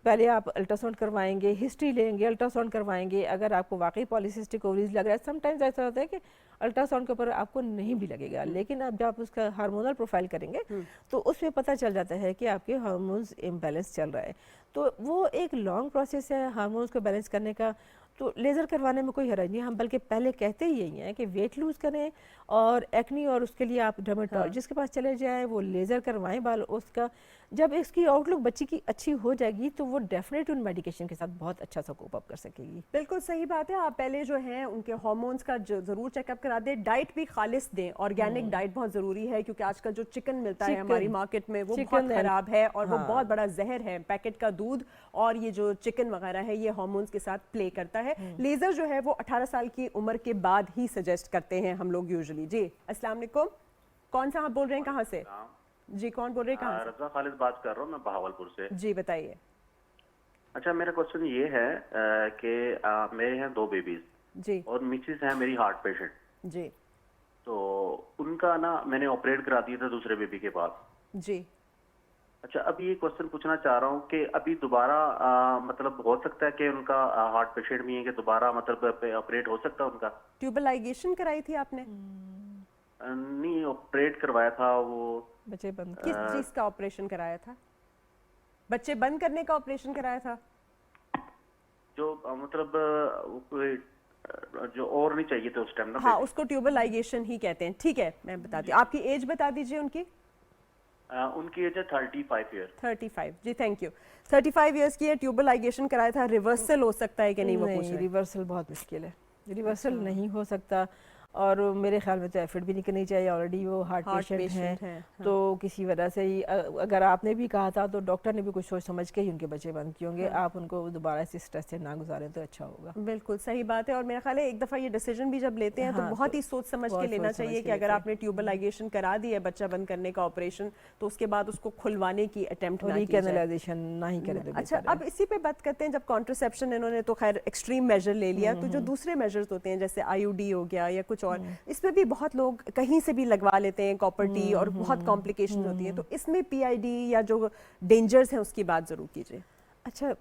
पहले आप अल्ट्रासाउंड करवाएंगे, हिस्ट्री लेंगे, अल्ट्रासाउंड करवाएंगे। अगर आपको वाकई पॉलीसिस्टिक ओवरीज लग रहा है, समटाइम्स ऐसा होता है कि अल्ट्रासाउंड के ऊपर आपको नहीं भी लगेगा, लेकिन अब जब आप उसका हार्मोनल प्रोफाइल करेंगे तो उसमें पता चल जाता है कि आपके हार्मोन्स इम्बैलेंस चल रहा है। तो वो एक लॉन्ग प्रोसेस है हार्मोन्स को बैलेंस करने का। तो लेज़र करवाने में कोई हर्ज नहीं, हम बल्कि पहले कहते ही यही हैं कि वेट लूज़ करें और एक्नी, और उसके लिए आप डर्मेटोलॉजिस्ट के पास चले जाएं, वो लेज़र करवाएं बाल उसका। जब इसकी आउटलुक बच्ची की अच्छी हो जाएगी तो वो डेफिनेट उन मेडिकेशन के साथ बहुत अच्छा सा कोप अप कर सकेगी। बिल्कुल सही बात है। आप पहले जो है उनके हार्मोन्स का ज़रूर चेकअप करा दें, डाइट भी खालिस दें, ऑर्गेनिक डाइट बहुत ज़रूरी है, क्योंकि आजकल जो चिकन मिलता है हमारी मार्केट में वो बहुत ख़राब है और वो बहुत बड़ा जहर है। पैकेट का दूध और ये जो चिकन वगैरह है ये हार्मोन्स के साथ प्ले करता है। लेज़र जो है वो 18 साल की उम्र के बाद ही सजेस्ट करते हैं हम लोग यूजुअली। जी अस्सलाम वालेकुम, कौन सा आप बोल रहे हैं, कहाँ से? जी कौन बोल रहे हैं, कहाँ से? रजा खालिद बात कर रहा हूँ मैं बहावलपुर से। जी बताइए। अच्छा, मेरा क्वेश्चन ये है कि मेरे हैं 2 बेबीज जी और मिसेस है मेरी हार्ट पेशेंट। जी तो उनका ना मैंने ऑपरेट करा दिया था दूसरे बेबी के बाद। जी। अच्छा, अब ये क्वेश्चन पूछना चाह रहा हूँ कि अभी दोबारा मतलब हो सकता है कि उनका हार्ट पेशेंट भी है कि दोबारा मतलब ऑपरेट हो सकता है उनका? ट्यूबल लाइगेशन कराई थी आपने? नहीं, ऑपरेट करवाया था वो। बच्चे बंद किस चीज का ऑपरेशन कराया था? बच्चे बंद करने का ऑपरेशन कराया था? जो मतलब जो और नहीं चाहिए थे उस टाइम ना। हाँ, उसको ट्यूबल लाइगेशन ही कहते हैं। ठीक है, मैं बताती हूँ। आपकी एज बता दीजिए उनकी। उनकी एज है 35 ईयर। 35। जी थैंक यू। 35 इयर्स की है, ट्यूबल लाइगेशन कराया था। रिवर्सल हो सकता है कि नहीं, वो पूछ रहे हैं। रिवर्सल बहुत मुश्किल है, रिवर्सल नहीं हो सकता, और मेरे ख्याल में तो एफर्ट भी नहीं करनी चाहिए। ऑलरेडी वो हार्ट पेशेंट हैं, हाँ। तो किसी वजह से ही अगर आपने भी कहा था तो डॉक्टर ने भी कुछ सोच समझ के ही उनके बच्चे बंद किए होंगे। आप उनको दोबारा से स्ट्रेस से ना गुजारें तो अच्छा होगा। बिल्कुल सही बात है। और मेरा ख्याल है एक दफ़ा ये डिसीजन भी जब लेते हैं तो बहुत ही सोच समझ के लेना चाहिए कि अगर आपने ट्यूबल लाइगेशन करा दी है बच्चा बंद करने का ऑपरेशन, तो उसके बाद उसको खुलवाने की अटेम्प्ट ना की जाए। रिकैनलाइजेशन ना ही करें। अच्छा, अब इसी पे बात करते हैं। जब कॉन्ट्रासेप्शन इन्होंने तो खैर एक्सट्रीम मेजर ले लिया, तो जो दूसरे मेजर्स होते हैं जैसे आईयूडी हो गया या कुछ और, इसमें भी बहुत लोग कहीं से भी लगवा लेते हैं कॉपर टी और बहुत कॉम्प्लिकेशन होती है। तो इसमें पीआईडी या जो डेंजर्स हैं उसकी बात जरूर कीजिए। अच्छा,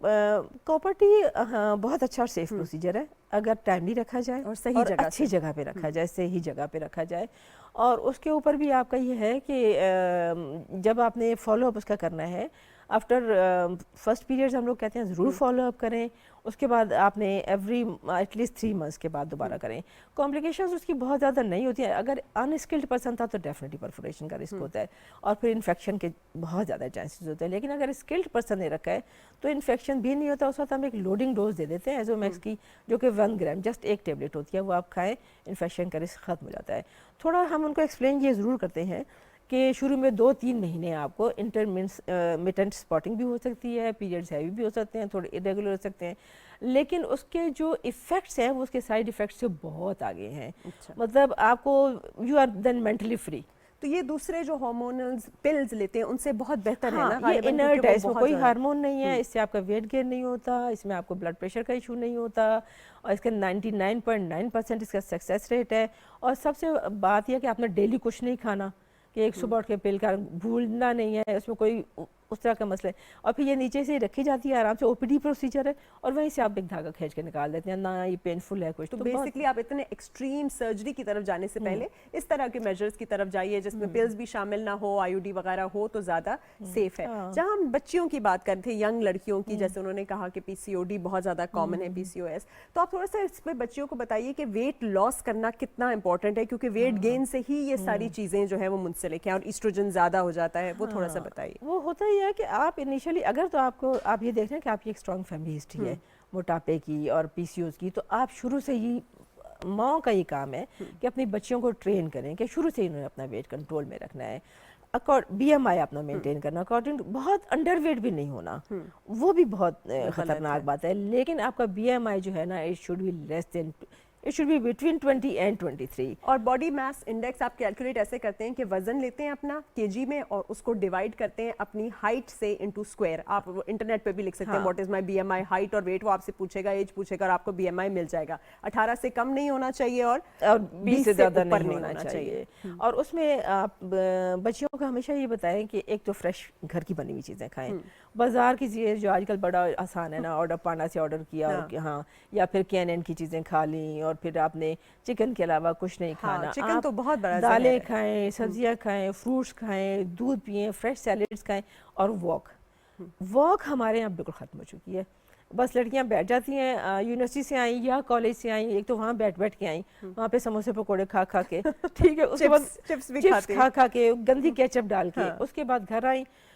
कॉपर टी बहुत अच्छा और सेफ प्रोसीजर है अगर टाइमली रखा जाए और सही जगह, अच्छी जगह पे रखा जाए, सही जगह पे रखा जाए। और उसके ऊपर भी आपका ये है कि जब आपने फॉलो अप उसका करना है, आफ्टर फर्स्ट पीरियड्स हम लोग कहते हैं ज़रूर फॉलो अप करें। उसके बाद आपने एवरी एटलीस्ट 3 मंथ्स के बाद दोबारा करें। कॉम्प्लिकेशंस उसकी बहुत ज़्यादा नहीं होती हैं। अगर अनस्किल्ड पर्सन था तो डेफिनेटली परफोरेशन का रिस्क होता है और फिर इन्फेक्शन के बहुत ज़्यादा चांसेस होते हैं। लेकिन अगर स्किल्ड पर्सन ने रखा है तो इन्फेक्शन भी नहीं होता। उस वक्त हम एक लोडिंग डोज दे देते हैं एजोमैक्स की, जो कि 1 ग्राम, जस्ट 1 टेबलेट होती है, वो आप खाएँ, इन्फेक्शन का रिस्क ख़त्म हो जाता है। थोड़ा हम उनको एक्सप्लेन ये ज़रूर करते हैं कि शुरू में 2-3 महीने आपको इंटरमिटेंट स्पॉटिंग भी हो सकती है, पीरियड्स हैवी भी हो सकते हैं, थोड़े इरेगुलर हो सकते हैं, लेकिन उसके जो इफ़ेक्ट्स हैं वो उसके साइड इफ़ेक्ट्स से बहुत आगे हैं। अच्छा। मतलब आपको you are then mentally free. तो ये दूसरे जो हार्मोनल्स पिल्स लेते हैं उनसे बहुत बेहतर है ना? ये इनर्ट है, इसमें कोई हार्मोन नहीं है, इससे आपका वेट गेन नहीं होता, इसमें आपको ब्लड प्रेशर का इशू नहीं होता, और इसका 99.9% इसका सक्सेस रेट है। और सबसे बात यह कि आपने डेली कुछ नहीं खाना, कि एक सुबह उठ के पिल का भूलना नहीं है, उसमें कोई उस तरह का मसला है। और फिर ये नीचे से रखी जाती है, आराम से ओपीडी प्रोसीजर है, और वहीं से आप एक धागा खींच के निकाल देते हैं, ना ये पेनफुल है कुछ। तो बहुत- बेसिकली आप इतने एक्सट्रीम सर्जरी की तरफ जाने से पहले इस तरह के मेजर्स की तरफ जाइए जिसमें पिल्स भी शामिल ना हो, आईयूडी वगैरह हो तो ज्यादा सेफ है। जहां हम बच्चियों की बात करते थे, यंग लड़कियों की, जैसे उन्होंने कहा कि पीसीओडी बहुत ज्यादा कॉमन है, पीसीओएस, तो आप थोड़ा सा इस पे बच्चियों को बताइए कि वेट लॉस करना कितना इंपॉर्टेंट है, क्योंकि वेट गेन से ही ये सारी चीजें जो है वो मुंसलिक हैं और ईस्ट्रोजन ज्यादा हो जाता है, वो थोड़ा सा बताइए। वो होता ही है कि आप इनिशियली अगर तो आप ये देख रहे हैं कि आपकी एक स्ट्रॉन्ग फैमिली हिस्ट्री है मोटापे की और पीसीओएस की, तो आप शुरू से ही, माँ का ये काम है कि अपनी बच्चियों को ट्रेन करें कि शुरू से ही उन्होंने अपना वेट कंट्रोल में रखना है। बीएमआई अपना मेंटेन करना, अकॉर्डिंग बहुत अंडरवेट भी नहीं होना, वो भी बहुत खतरनाक बात है। लेकिन आपका बीएमआई जो है ना, it should be less than, it should be between 20 and 23। और बॉडी मास इंडेक्स आप कैलकुलेट ऐसे करते हैं कि वजन लेते हैं अपना केजी में और उसको डिवाइड करते हैं अपनी हाइट से इनटू स्क्वायर। आप इंटरनेट पे भी लिख सकते हैं what is my BMI, height और वेट, वो आपसे पूछेगा, एज पूछेगा और आपको बीएमआई मिल जाएगा। 18 से कम नहीं होना चाहिए और 20 से ज़्यादा ऊपर नहीं होना चाहिए। और उसमें आप बच्चियों को हमेशा ये बताएं कि एक तो फ्रेश घर की बनी हुई चीज़ें खाएं। बाजार की चीज़ें जो आजकल बड़ा आसान है ना, ऑर्डर पाना से ऑर्डर किया, और हाँ, या फिर कैन की चीज़ें खा ली, और फिर आपने चिकन के अलावा कुछ नहीं खाना। चिकन तो बहुत बड़ा जहर दालें है। खाएं, सब्जियां खाएं, फ्रूट्स खाएं, दूध पिएं, फ्रेश सैलेड्स खाएं, और वॉक हमारे यहाँ बिल्कुल ख़त्म हो चुकी है। बस लड़कियां बैठ जाती हैं, यूनिवर्सिटी से आई या कॉलेज से आई, एक तो वहाँ बैठ के आई, वहाँ पे समोसे पकौड़े खा के, ठीक है, उसके बाद चिप्स भी चिप्स खाते हैं। खा के गंदी केचप डाल के, उसके बाद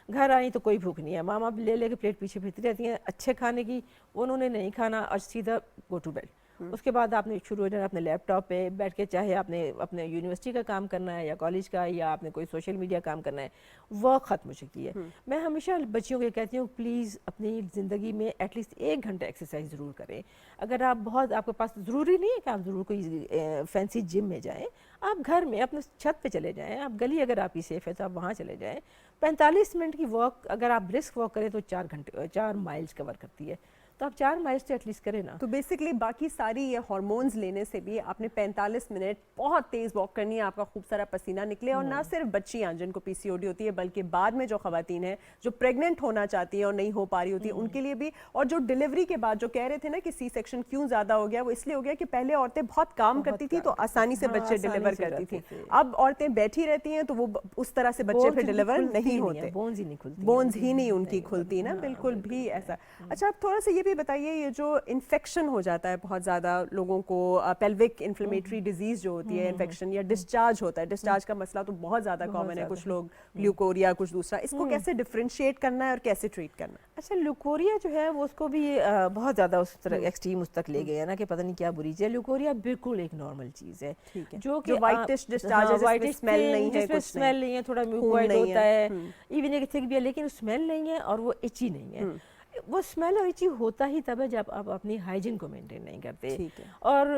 घर आई तो कोई भूख नहीं है, मामा भी ले के प्लेट पीछे फिरती रहती हैं अच्छे खाने की, उन्होंने नहीं खाना और सीधा गो टू बेड। उसके बाद आपने शुरू हो जाना अपने लैपटॉप पे बैठ के, चाहे आपने अपने यूनिवर्सिटी का काम करना है या कॉलेज का, या आपने कोई सोशल मीडिया काम करना है, वो ख़त्म हो चुकी है। मैं हमेशा बच्चियों को कहती हूँ प्लीज़ अपनी ज़िंदगी में एटलीस्ट 1 घंटा एक्सरसाइज ज़रूर करें। अगर आप बहुत, आपके पास ज़रूरी नहीं है कि आप ज़रूर कोई फैंसी जिम में जाएँ, आप घर में अपने छत पे चले जाएँ, आप गली अगर आपकी सेफ़ है तो आप वहाँ चले जाएँ। 45 मिनट की वॉक अगर आप ब्रिस्क वॉक करें तो 4 माइल्स कवर करती है, तो आप 4 माइल्स तो एटलीस्ट करें ना। तो बेसिकली बाकी सारी ये हार्मोन्स लेने से भी आपने 45 मिनट बहुत तेज वॉक करनी है, आपका खूब सारा पसीना निकले। और ना सिर्फ बच्चियां जिनको पीसीओडी होती है, बल्कि बाद में जो खवातीन हैं जो प्रेग्नेंट होना चाहती हैं और नहीं हो पा रही होती, उनके लिए भी। और जो डिलीवरी के बाद जो कह रहे थे ना कि सी सेक्शन क्यों ज्यादा हो गया, वो इसलिए हो गया कि पहले औरतें बहुत काम करती थी तो आसानी से बच्चे डिलीवर करती थी। अब औरतें बैठी रहती हैं तो वो उस तरह से बच्चे फिर डिलीवर नहीं होते, बोन्स ही नहीं खुलती, बोन्स ही नहीं उनकी खुलती ना, बिल्कुल भी ऐसा। अच्छा, आप थोड़ा सा ये भी बताइए, ये जो इन्फेक्शन हो जाता है बहुत ज़्यादा लोगों को, पेल्विक इन्फ्लेमेटरी डिजीज जो होती है, इन्फेक्शन या डिस्चार्ज होता है, डिस्चार्ज का मसला तो बहुत ज़्यादा कॉमन है, कुछ लोग ल्यूकोरिया, कुछ दूसरा, इसको कैसे डिफरेंशिएट करना है और कैसे ट्रीट करना है? अच्छा, ल्यूकोरिया जो है वो उसको भी बहुत ज़्यादा उस तरह एक्सट्रीम उस तक ले गए हैं ना कि पता नहीं क्या बुरी चीज़ है। ल्यूकोरिया बिल्कुल एक नॉर्मल चीज़ है, ठीक है, जो कि व्हाइटिश डिस्चार्ज है, जिसमें स्मेल नहीं है, कुछ स्मेल नहीं है, थोड़ा म्यूकोइड होता है, इवन एक थिक भी है, लेकिन स्मेल नहीं है और वो इची नहीं है। वो स्मेल और इची होता ही तब है जब आप अपनी हाइजीन को मेंटेन नहीं करते। ठीक है। और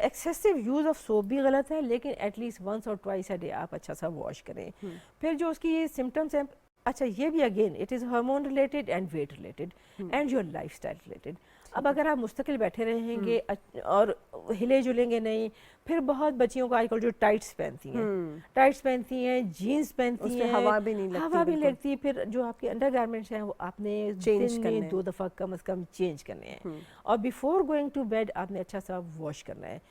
एक्सेसिव यूज़ ऑफ सोप भी गलत है, लेकिन एटलीस्ट वंस और ट्वाइस अ डे आप अच्छा सा वॉश करें। फिर जो उसकी सिम्टम्स हैं, अच्छा ये भी again it is hormone related and weight related and your lifestyle related. अब अगर आप मुस्तकिल बैठे रहेंगे और हिले जुलेंगे नहीं, फिर बहुत बच्चियों को आजकल जो टाइट्स पहनती हैं, जीन्स पहनती हैं, हवा भी नहीं लगती, फिर जो आपके अंडरगारमेंट्स हैं वो आपने दिन में 2 दफ़ा कम से कम चेंज करने हैं। और बिफोर गोइंग टू बेड आपने अच्छा सा वॉश करना है,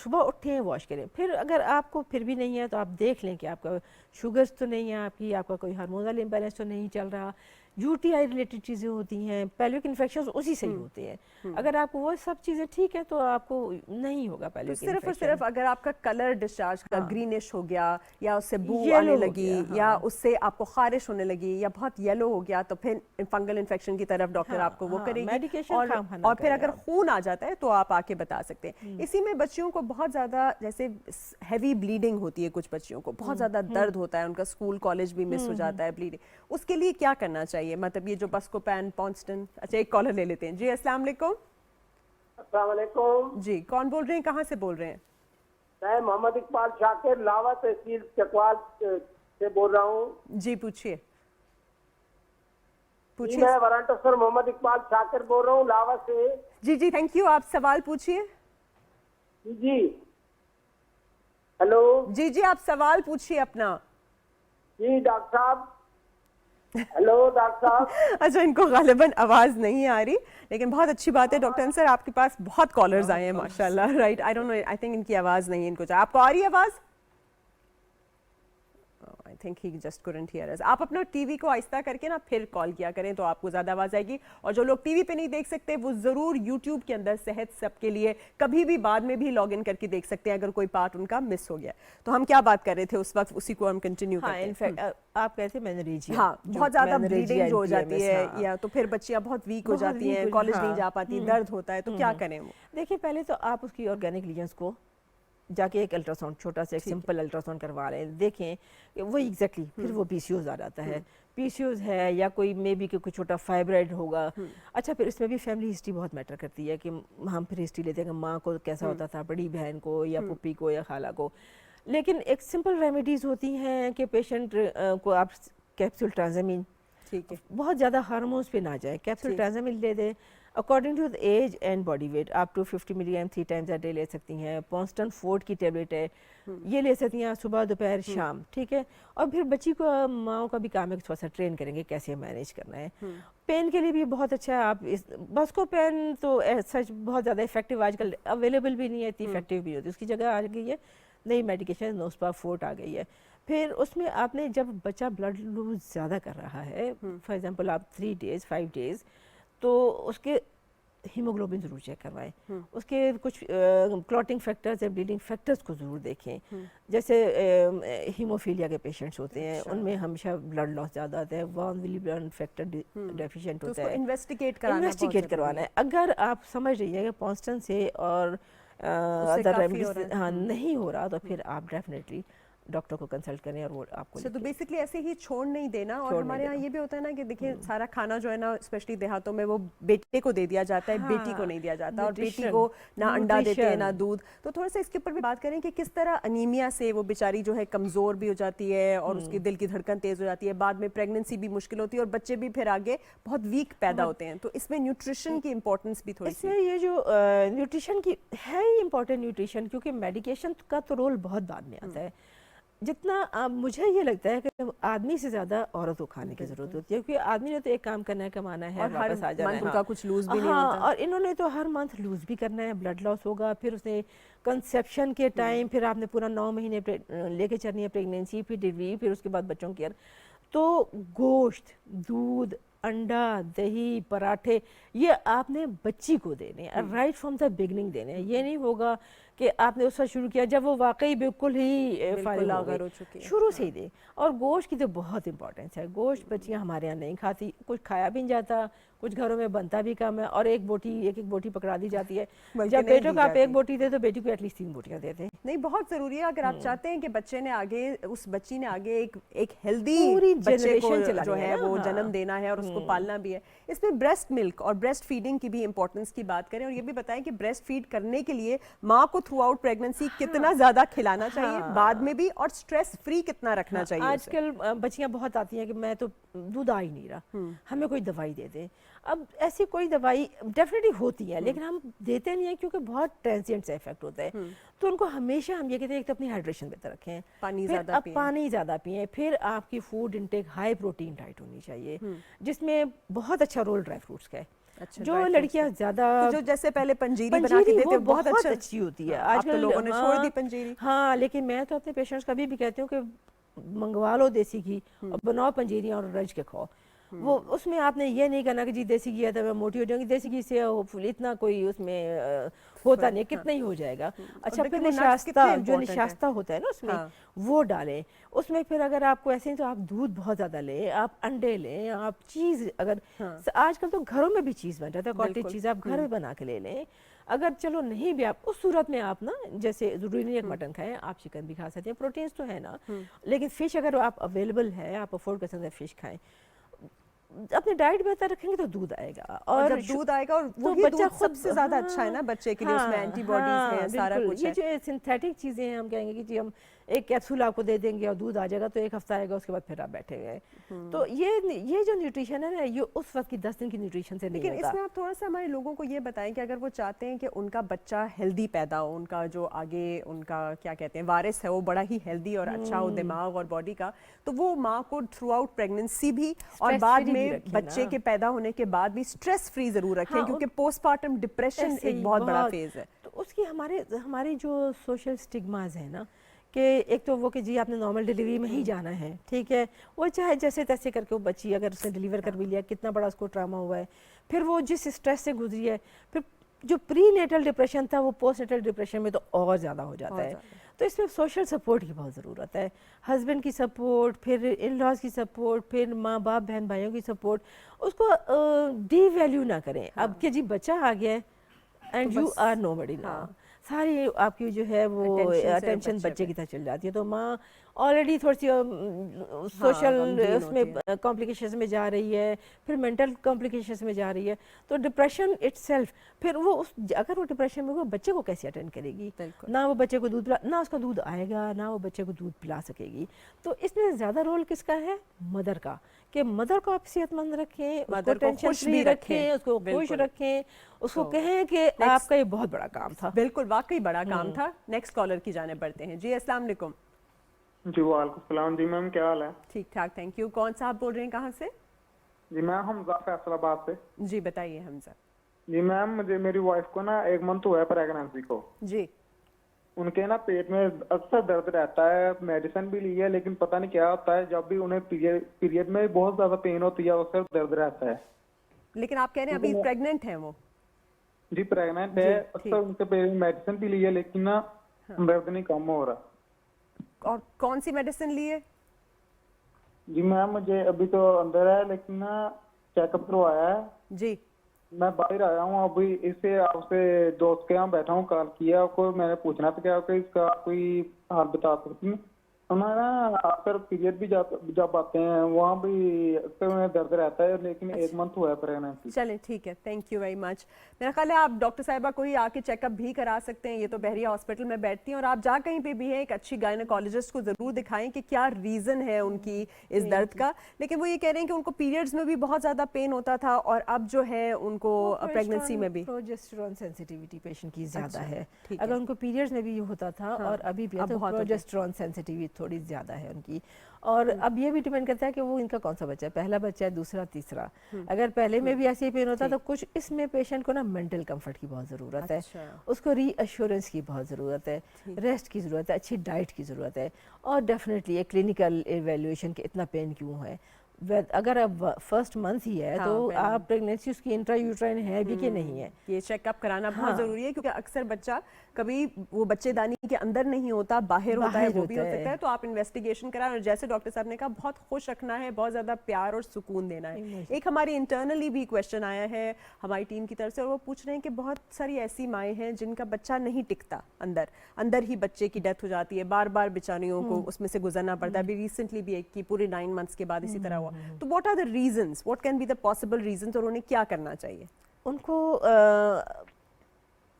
सुबह उठे वॉश करें। फिर अगर आपको फिर भी नहीं है तो आप देख लें कि आपका शुगर्स तो नहीं है, आपका कोई हार्मोनल इम्बैलेंस तो नहीं चल रहा, यूटीआई रिलेटेड चीज़ें होती हैं, पेल्विक इन्फेक्शन उसी से ही होते हैं। अगर आपको वो सब चीज़ें ठीक है तो आपको नहीं होगा पेल्विक इन्फेक्शन। सिर्फ और सिर्फ अगर आपका कलर डिस्चार्ज का ग्रीनिश हो गया, या उससे बू आने लगी, या उससे आपको खारिश होने लगी, या बहुत येलो हो गया, तो फिर फंगल इन्फेक्शन की तरफ डॉक्टर आपको वो करेगी। मेडिकेशन और फिर अगर खून आ जाता है तो आप आके बता सकते हैं। इसी में बच्चियों को बहुत ज़्यादा जैसे हैवी ब्लीडिंग होती है, कुछ बच्चियों को बहुत ज़्यादा दर्द होता है, उनका स्कूल कॉलेज भी मिस हो जाता है ब्लीडिंग, उसके लिए क्या करना चाहिए? मतलब ये जो बस्कोपैन, पॉन्स्टन। अच्छा, एक कॉलर ले लेते हैं जी। अस्सलाम वालेकुम। अस्सलाम वालेकुम जी, कौन बोल रहे हैं, कहाँ से बोल रहे हैं? मैं मोहम्मद इकबाल शाकिर लावा तहसील चकवाल से बोल रहा हूँ। जी पूछिए मैं वारंट अफसर मोहम्मद इकबाल शाकिर बोल रहा हूँ लावा से। जी थैंक यू। आप सवाल पूछिए। जी हेलो। जी आप सवाल पूछिए अपना। जी डॉक्टर साहब, हेलो डॉक्टर साहब। अच्छा, इनको गालिबन आवाज़ नहीं आ रही, लेकिन बहुत अच्छी बात है डॉक्टर अंसर, आपके पास बहुत कॉलर्स आए हैं माशाल्लाह, right. I don't know, I think इनकी आवाज़ नहीं है, इनको आपको आ रही है आवाज़? I think he just couldn't hear अस। आप अपना टीवी को आहिस्ता करके ना फिर कॉल किया करें तो आपको ज़्यादा आवाज़ आएगी। और जो लोग टीवी पे नहीं देख सकते वो ज़रूर यूट्यूब के अंदर सेहत सबके लिए कभी भी बाद में भी लॉग इन करके देख सकते हैं अगर कोई पार्ट उनका मिस हो गया। तो हम क्या बात कर रहे थे उस वक्त, उसी को हम कंटिन्यू हाँ, करते हैं। इनफैक्ट आप कहते हैं मैनरेजिया, हाँ, बहुत ज़्यादा ब्लीडिंग जो हो जाती है, हाँ। या तो फिर बच्चियाँ बहुत वीक हो बहुत जाती हैं, weak हो- कॉलेज नहीं हाँ। जा पाती, दर्द होता है, तो क्या करें वो? देखिए, पहले तो आप उसकी ऑर्गेनिक लीजन्स को जाके एक अल्ट्रासाउंड, छोटा सा एक ठीक है। सिंपल अल्ट्रासाउंड करवा लें, देखें कि वो एग्जैक्टली फिर वो पीसीओज आ जाता है, पीसीओज है या कोई मे बी कोई छोटा फाइब्राइड होगा। अच्छा, फिर इसमें भी फैमिली हिस्ट्री बहुत मैटर करती है कि हम फिर हिस्ट्री लेते हैं कि माँ को कैसा होता था, बड़ी बहन को या पुप्पी को या खाला को। लेकिन एक सिंपल रेमेडीज़ होती हैं कि पेशेंट को आप कैप्सूल ट्रांजामिन, ठीक है, बहुत ज़्यादा हार्मोन्स पे ना जाए, कैप्सूल ठीक। ट्रांजामिन ले दें according to the age and body weight. आप 250 मिलीग्राम 3 टाइम्स अ डे ले सकती हैं। पॉन्स्टन फोर्ट की टेबलेट है, ये ले सकती हैं सुबह दोपहर शाम, ठीक है। और फिर बच्ची को, माओ का भी काम है कि थोड़ा सा ट्रेन करेंगे कैसे मैनेज करना है। पेन के लिए भी बहुत अच्छा है, आप इस बस्को पेन तो सच बहुत ज़्यादा इफेक्टिव आजकल अवेलेबल भी नहीं है, इतनी इफेक्टिव भी होती है, उसकी जगह आ गई है नई मेडिकेशन नोस्पा फोर्ट आ गई है। फिर उसमें आपने जब बच्चा ब्लड लूज ज़्यादा कर रहा है, फॉर एग्जांपल आप 3 डेज़ 5 डेज़, तो उसके हीमोग्लोबिन ज़रूर चेक करवाएं, उसके कुछ क्लॉटिंग फैक्टर्स या ब्लीडिंग फैक्टर्स को ज़रूर देखें। जैसे हीमोफीलिया के पेशेंट्स होते हैं, उनमें हमेशा ब्लड लॉस ज़्यादा आता है, von Willebrand factor deficient तो होता उसको है, इन्वेस्टिगेट कराना इन्वेस्टिगेट करवाना है। अगर आप समझ रही है कि पॉन्स्टन से और अदर काफ़ी हो रेमेडीज रहा है। हाँ नहीं हो रहा, तो फिर आप डेफिनेटली डॉक्टर को कंसल्ट करें और वो आपको तो लिख के- बेसिकली ऐसे ही छोड़ नहीं देना। और छोड़ हमारे नहीं यहाँ देना। ये भी होता है ना कि देखिए सारा खाना जो है ना, स्पेशली देहातों में, वो बेटे को दे दिया जाता है, बेटी को हाँ, नहीं दिया जाता, और बेटी nutrition, को ना अंडा देते हैं ना nutrition। दूध। तो थोड़ा सा इसके ऊपर भी बात करें कि किस तरह अनीमिया से वो बेचारी जो है कमज़ोर भी हो जाती है और उसकी दिल की धड़कन तेज़ हो जाती है, बाद में प्रेगनेंसी भी मुश्किल होती है और बच्चे भी फिर आगे बहुत वीक पैदा होते हैं। तो इसमें न्यूट्रिशन की इंपॉर्टेंस भी थोड़ी सी। इसमें ये जो न्यूट्रिशन की है ही इम्पोर्टेंट न्यूट्रिशन, क्योंकि मेडिकेशन का तो रोल बहुत बाद में आता है। जितना मुझे ये लगता है कि आदमी से ज़्यादा औरत को खाने की ज़रूरत होती है, क्योंकि आदमी ने तो एक काम करना है, कमाना है, और हर वापस आ जाना मंथ है। उनका कुछ लूज भी नहीं हाँ, होता। और इन्होंने तो हर मंथ लूज भी करना है, ब्लड लॉस होगा, फिर उसने कंसेप्शन के टाइम फिर आपने पूरा 9 महीने लेके चलनी है, प्रेगनेंसी, फिर डिलीवरी, फिर उसके बाद बच्चों की केयर। तो गोश्त, दूध, अंडा, दही, पराठे, ये आपने बच्ची को देने हैं, राइट फ्रॉम द बिगनिंग देने हैं। ये नहीं होगा कि आपने उसका शुरू किया जब वो वाकई बिल्कुल ही फारिग हो लागर गई, हो चुकी है। शुरू से ही दे। और गोश्त की तो बहुत इंपॉर्टेंस है, गोश्त बच्चियां हमारे यहाँ नहीं खाती, कुछ खाया भी नहीं जाता, कुछ घरों में बनता भी कम है, और एक एक बोटी पकड़ा दी जाती है। बल्कि जब नहीं बेटों दी को आप जाती। एक बोटी दे तो बेटी को एटलीस्ट 3 बोटियां देते हैं। नहीं, बहुत जरूरी है अगर आप चाहते हैं कि बच्चे ने आगे, उस बच्ची ने आगे एक हेल्दी पूरी बच्चे को generation चलानी जो है है ना, वो हाँ। जन्म देना है और उसको पालना भी है। इसमें ब्रेस्ट मिल्क और ब्रेस्ट फीडिंग की भी इंपॉर्टेंस की बात करें, और ये भी बताएं कि ब्रेस्ट फीड करने के लिए माँ को थ्रू आउट प्रेगनेंसी कितना ज्यादा खिलाना चाहिए, बाद में भी, और स्ट्रेस फ्री कितना रखना चाहिए उसे? आजकल बच्चियां बहुत आती हैं कि मैं तो दूध आ ही नहीं रहा, हमें कोई दवाई दे दें। अब ऐसी कोई दवाई डेफिनेटली होती है, लेकिन हम देते नहीं है क्योंकि बहुत ट्रांजिएंट से इफेक्ट होता है। तो उनको हमेशा हम ये कहते हैं, एक तो अपनी हाइड्रेशन बेहतर रखें, पानी फिर ज़्यादा आप पिएं। पानी ज़्यादा पिएं, फिर आपकी food intake high protein diet होनी चाहिए, जिसमें बहुत अच्छा रोल ड्राई फ्रूट्स का है। अच्छा, जो dry fruits लड़कियां ज़्यादा तो जो जैसे पहले पंजीरी बना के पंजीरी देते वो हैं, बहुत अच्छा अच्छी होती है। हाँ, अब तो आजकल लोगों ने छोड़ दी पंजीरी। हाँ, लेकिन मैं तो अपने पेशेंट्स कभी भी कहती हूँ कि मंगवा लो देसी घी और बनाओ पंजीरी और रज के खाओ। वो उसमें आपने ये नहीं करना कि जी देसी घी है तो मैं मोटी हो जाऊंगी, देसी घी से होपफुली इतना कोई उसमें होता नहीं, कितना ही हो जाएगा। अच्छा, देखिए फिर वो nuts निशास्ता, कितने जो important निशास्ता होता है ना उसमें, हाँ। वो डालें उसमें। फिर अगर आपको ऐसे ही तो आप दूध बहुत ज़्यादा लें, आप अंडे लें, आप चीज़, अगर आजकल तो घरों में भी चीज़ बन जाता है, कॉटेज बिल्कुल। चीज़ आप घर में बना के ले लें। अगर चलो नहीं भी, आप उस सूरत में आप ना, जैसे ज़रूरी नहीं है कि मटन खाएं, आप चिकन भी खा सकते हैं, प्रोटीन्स तो है ना, लेकिन फ़िश अगर आप अवेलेबल है, आप अफोर्ड कर सकते हैं, फ़िश खाएं। अपनी डाइट बेहतर रखेंगे तो दूध आएगा, और जब दूध आएगा, और तो वही बच्चा दूध सबसे ज्यादा अच्छा है ना बच्चे के लिए, उसमें एंटीबॉडीज हैं, सारा बिल्कुल। कुछ ये है। जो सिंथेटिक चीजें हैं, हम कहेंगे कि जी हम एक कैप्सूल आपको दे देंगे और दूध आ जाएगा, तो एक हफ्ता आएगा, उसके बाद फिर आप बैठे हुए हैं। तो ये जो न्यूट्रिशन है ना, ये उस वक्त की 10 दिन की न्यूट्रिशन से नहीं लेकिन होता। इसमें आप थोड़ा सा हमारे लोगों को ये बताएं कि अगर वो चाहते हैं कि उनका बच्चा हेल्दी पैदा हो, उनका जो आगे उनका क्या कहते हैं वारिस है वो बड़ा ही हेल्दी और अच्छा हो दिमाग और बॉडी का, तो वो माँ को थ्रू आउट प्रेगनेंसी भी और Stress बाद free भी में रखें बच्चे ना। के पैदा होने के बाद भी स्ट्रेस फ्री जरूर रखें, हाँ, क्योंकि पोस्टमार्टम डिप्रेशन ऐसे एक ही बहुत बड़ा फेज है। तो उसकी हमारी जो सोशल स्टिग्मास है ना, कि एक तो वो कि जी आपने नॉर्मल डिलीवरी में ही जाना है, ठीक है, वो चाहे जैसे तैसे करके वो बच्ची अगर उसने डिलीवर कर भी लिया, कितना बड़ा उसको ट्रामा हुआ है, फिर वो जिस स्ट्रेस से गुजरी है, फिर जो प्री नेटल डिप्रेशन था वो पोस्ट नेटल डिप्रेशन में तो और ज़्यादा हो जाता है। तो इसमें सोशल सपोर्ट की बहुत ज़रूरत है, हस्बैंड की सपोर्ट, फिर इन लॉज की सपोर्ट, फिर माँ बाप बहन भाइयों की सपोर्ट। उसको डी वैल्यू ना करें। अब कि जी बच्चा आ गया है and you are nobody now, सारी आपकी जो है वो अटेंशन बच्चे की तरफ चल जाती है। तो माँ ऑलरेडी थोड़ी सी सोशल उसमें कॉम्प्लिकेशंस में जा रही है, फिर मेंटल कॉम्प्लिकेशंस में जा रही है, तो डिप्रेशन इटसेल्फ, फिर वो अगर वो डिप्रेशन में वो बच्चे को कैसे अटेंड करेगी, ना वो बच्चे को दूध पिला, ना उसका दूध आएगा, ना वो बच्चे को दूध पिला सकेगी। तो इसमें ज़्यादा रोल किसका है? मदर का, कि मदर को आप सेहतमंद रखें, उसको टेंशन फ्री रखें, उसको खुश रखें, उसको कहें कि आपका ये बहुत बड़ा काम था। बिल्कुल, वाकई बड़ा काम था। नेक्स्ट कॉलर की जाने बढ़ते हैं। जी अस्सलाम वालेकुम। जी वालेकुम सलाम। जी मैम क्या हाल है? ठीक ठाक, थैंक यू। कौन सा आप बोल रहे हैं, कहाँ से? जी मैं हमजा फैसलाबाद से। जी बताइए हमजा। जी मैम मुझे मेरी वाइफ को ना 1 मंथ हुआ है प्रेगनेंसी को। जी। उनके ना पेट में अक्सर दर्द रहता है, मेडिसिन भी ली है, लेकिन पता नहीं क्या होता है, जब भी उन्हें पीरियड में बहुत ज्यादा पेन होती है, अक्सर दर्द रहता है। लेकिन आप कह रहे हैं अभी प्रेग्नेंट हैं वो? जी प्रेग्नेंट है, अक्सर उनके पेट में मेडिसिन भी ली है, लेकिन ना दर्द नहीं कम हो रहा। और कौन सी मेडिसिन ली है? जी मैम मुझे अभी तो अंदर है, लेकिन ना चेकअप करवाया है। जी। मैं बाहर आया हूँ अभी, इससे आपसे दोस्त के यहाँ बैठा हूँ, कॉल किया आपको, मैंने पूछना था क्या इसका कोई हाल बता सकती हैं? हमारा ना अक्सर पीरियड भी जब आते हैं वहाँ भी अक्सर उन्हें दर्द रहता है, लेकिन 1 मंथ हुआ है प्रेगनेंसी। चलें ठीक है, थैंक यू वेरी मच। मेरा ख्याल है आप डॉक्टर साहिबा को ही आके चेकअप भी करा सकते हैं, ये तो बहरिया हॉस्पिटल में बैठती हैं, और आप जहाँ कहीं पे भी हैं एक अच्छी गायनेकोलॉजिस्ट को ज़रूर दिखाएं कि क्या रीज़न है उनकी इस दर्द का। लेकिन वो ये कह रहे हैं कि उनको पीरियड्स में भी बहुत ज़्यादा पेन होता था, और अब जो है उनको प्रेगनेंसी में भी प्रोजेस्टेरोन सेंसिटिविटी पेशेंट की ज़्यादा है। अगर उनको पीरियड्स में भी ये होता था और अभी भी, तो प्रोजेस्टेरोन सेंसिटिविटी थोड़ी ज़्यादा है उनकी। और अब ये भी डिपेंड करता है कि वो इनका कौन सा बच्चा है, पहला बच्चा है, दूसरा, तीसरा। अगर पहले में भी ऐसे ही पेन होता तो कुछ इसमें पेशेंट को ना मेंटल कंफर्ट की बहुत ज़रूरत है, उसको रीअश्योरेंस की बहुत ज़रूरत है, रेस्ट की ज़रूरत है, अच्छी डाइट की ज़रूरत है, और डेफिनेटली एक क्लिनिकल एवेल्यूएशन कि इतना पेन क्यों है। अगर अब फर्स्ट मंथ ही है तो आप प्रेगनेंसी उसकी इंट्रा यूट्राइन है भी कि नहीं है, ये चेकअप कराना बहुत ज़रूरी है, क्योंकि अक्सर बच्चा कभी वो बच्चेदानी के अंदर नहीं होता, बाहर होता है, वो भी हो सकता है। तो आप इन्वेस्टिगेशन कराएं, और जैसे डॉक्टर साहब ने कहा बहुत खुश रखना है, बहुत ज़्यादा प्यार और सुकून देना है। एक हमारी इंटरनली भी क्वेश्चन आया है हमारी टीम की तरफ से, और वो पूछ रहे हैं कि बहुत सारी ऐसी माएँ हैं जिनका बच्चा नहीं टिकता, अंदर ही बच्चे की डेथ हो जाती है, बार बार बेचारियों को उसमें से गुजरना पड़ता है। अभी रिसेंटली भी एक की पूरे 9 मंथ्स के बाद इसी तरह हुआ। तो what are the reasons, what can be the possible reasons, और उन्हें क्या करना चाहिए? उनको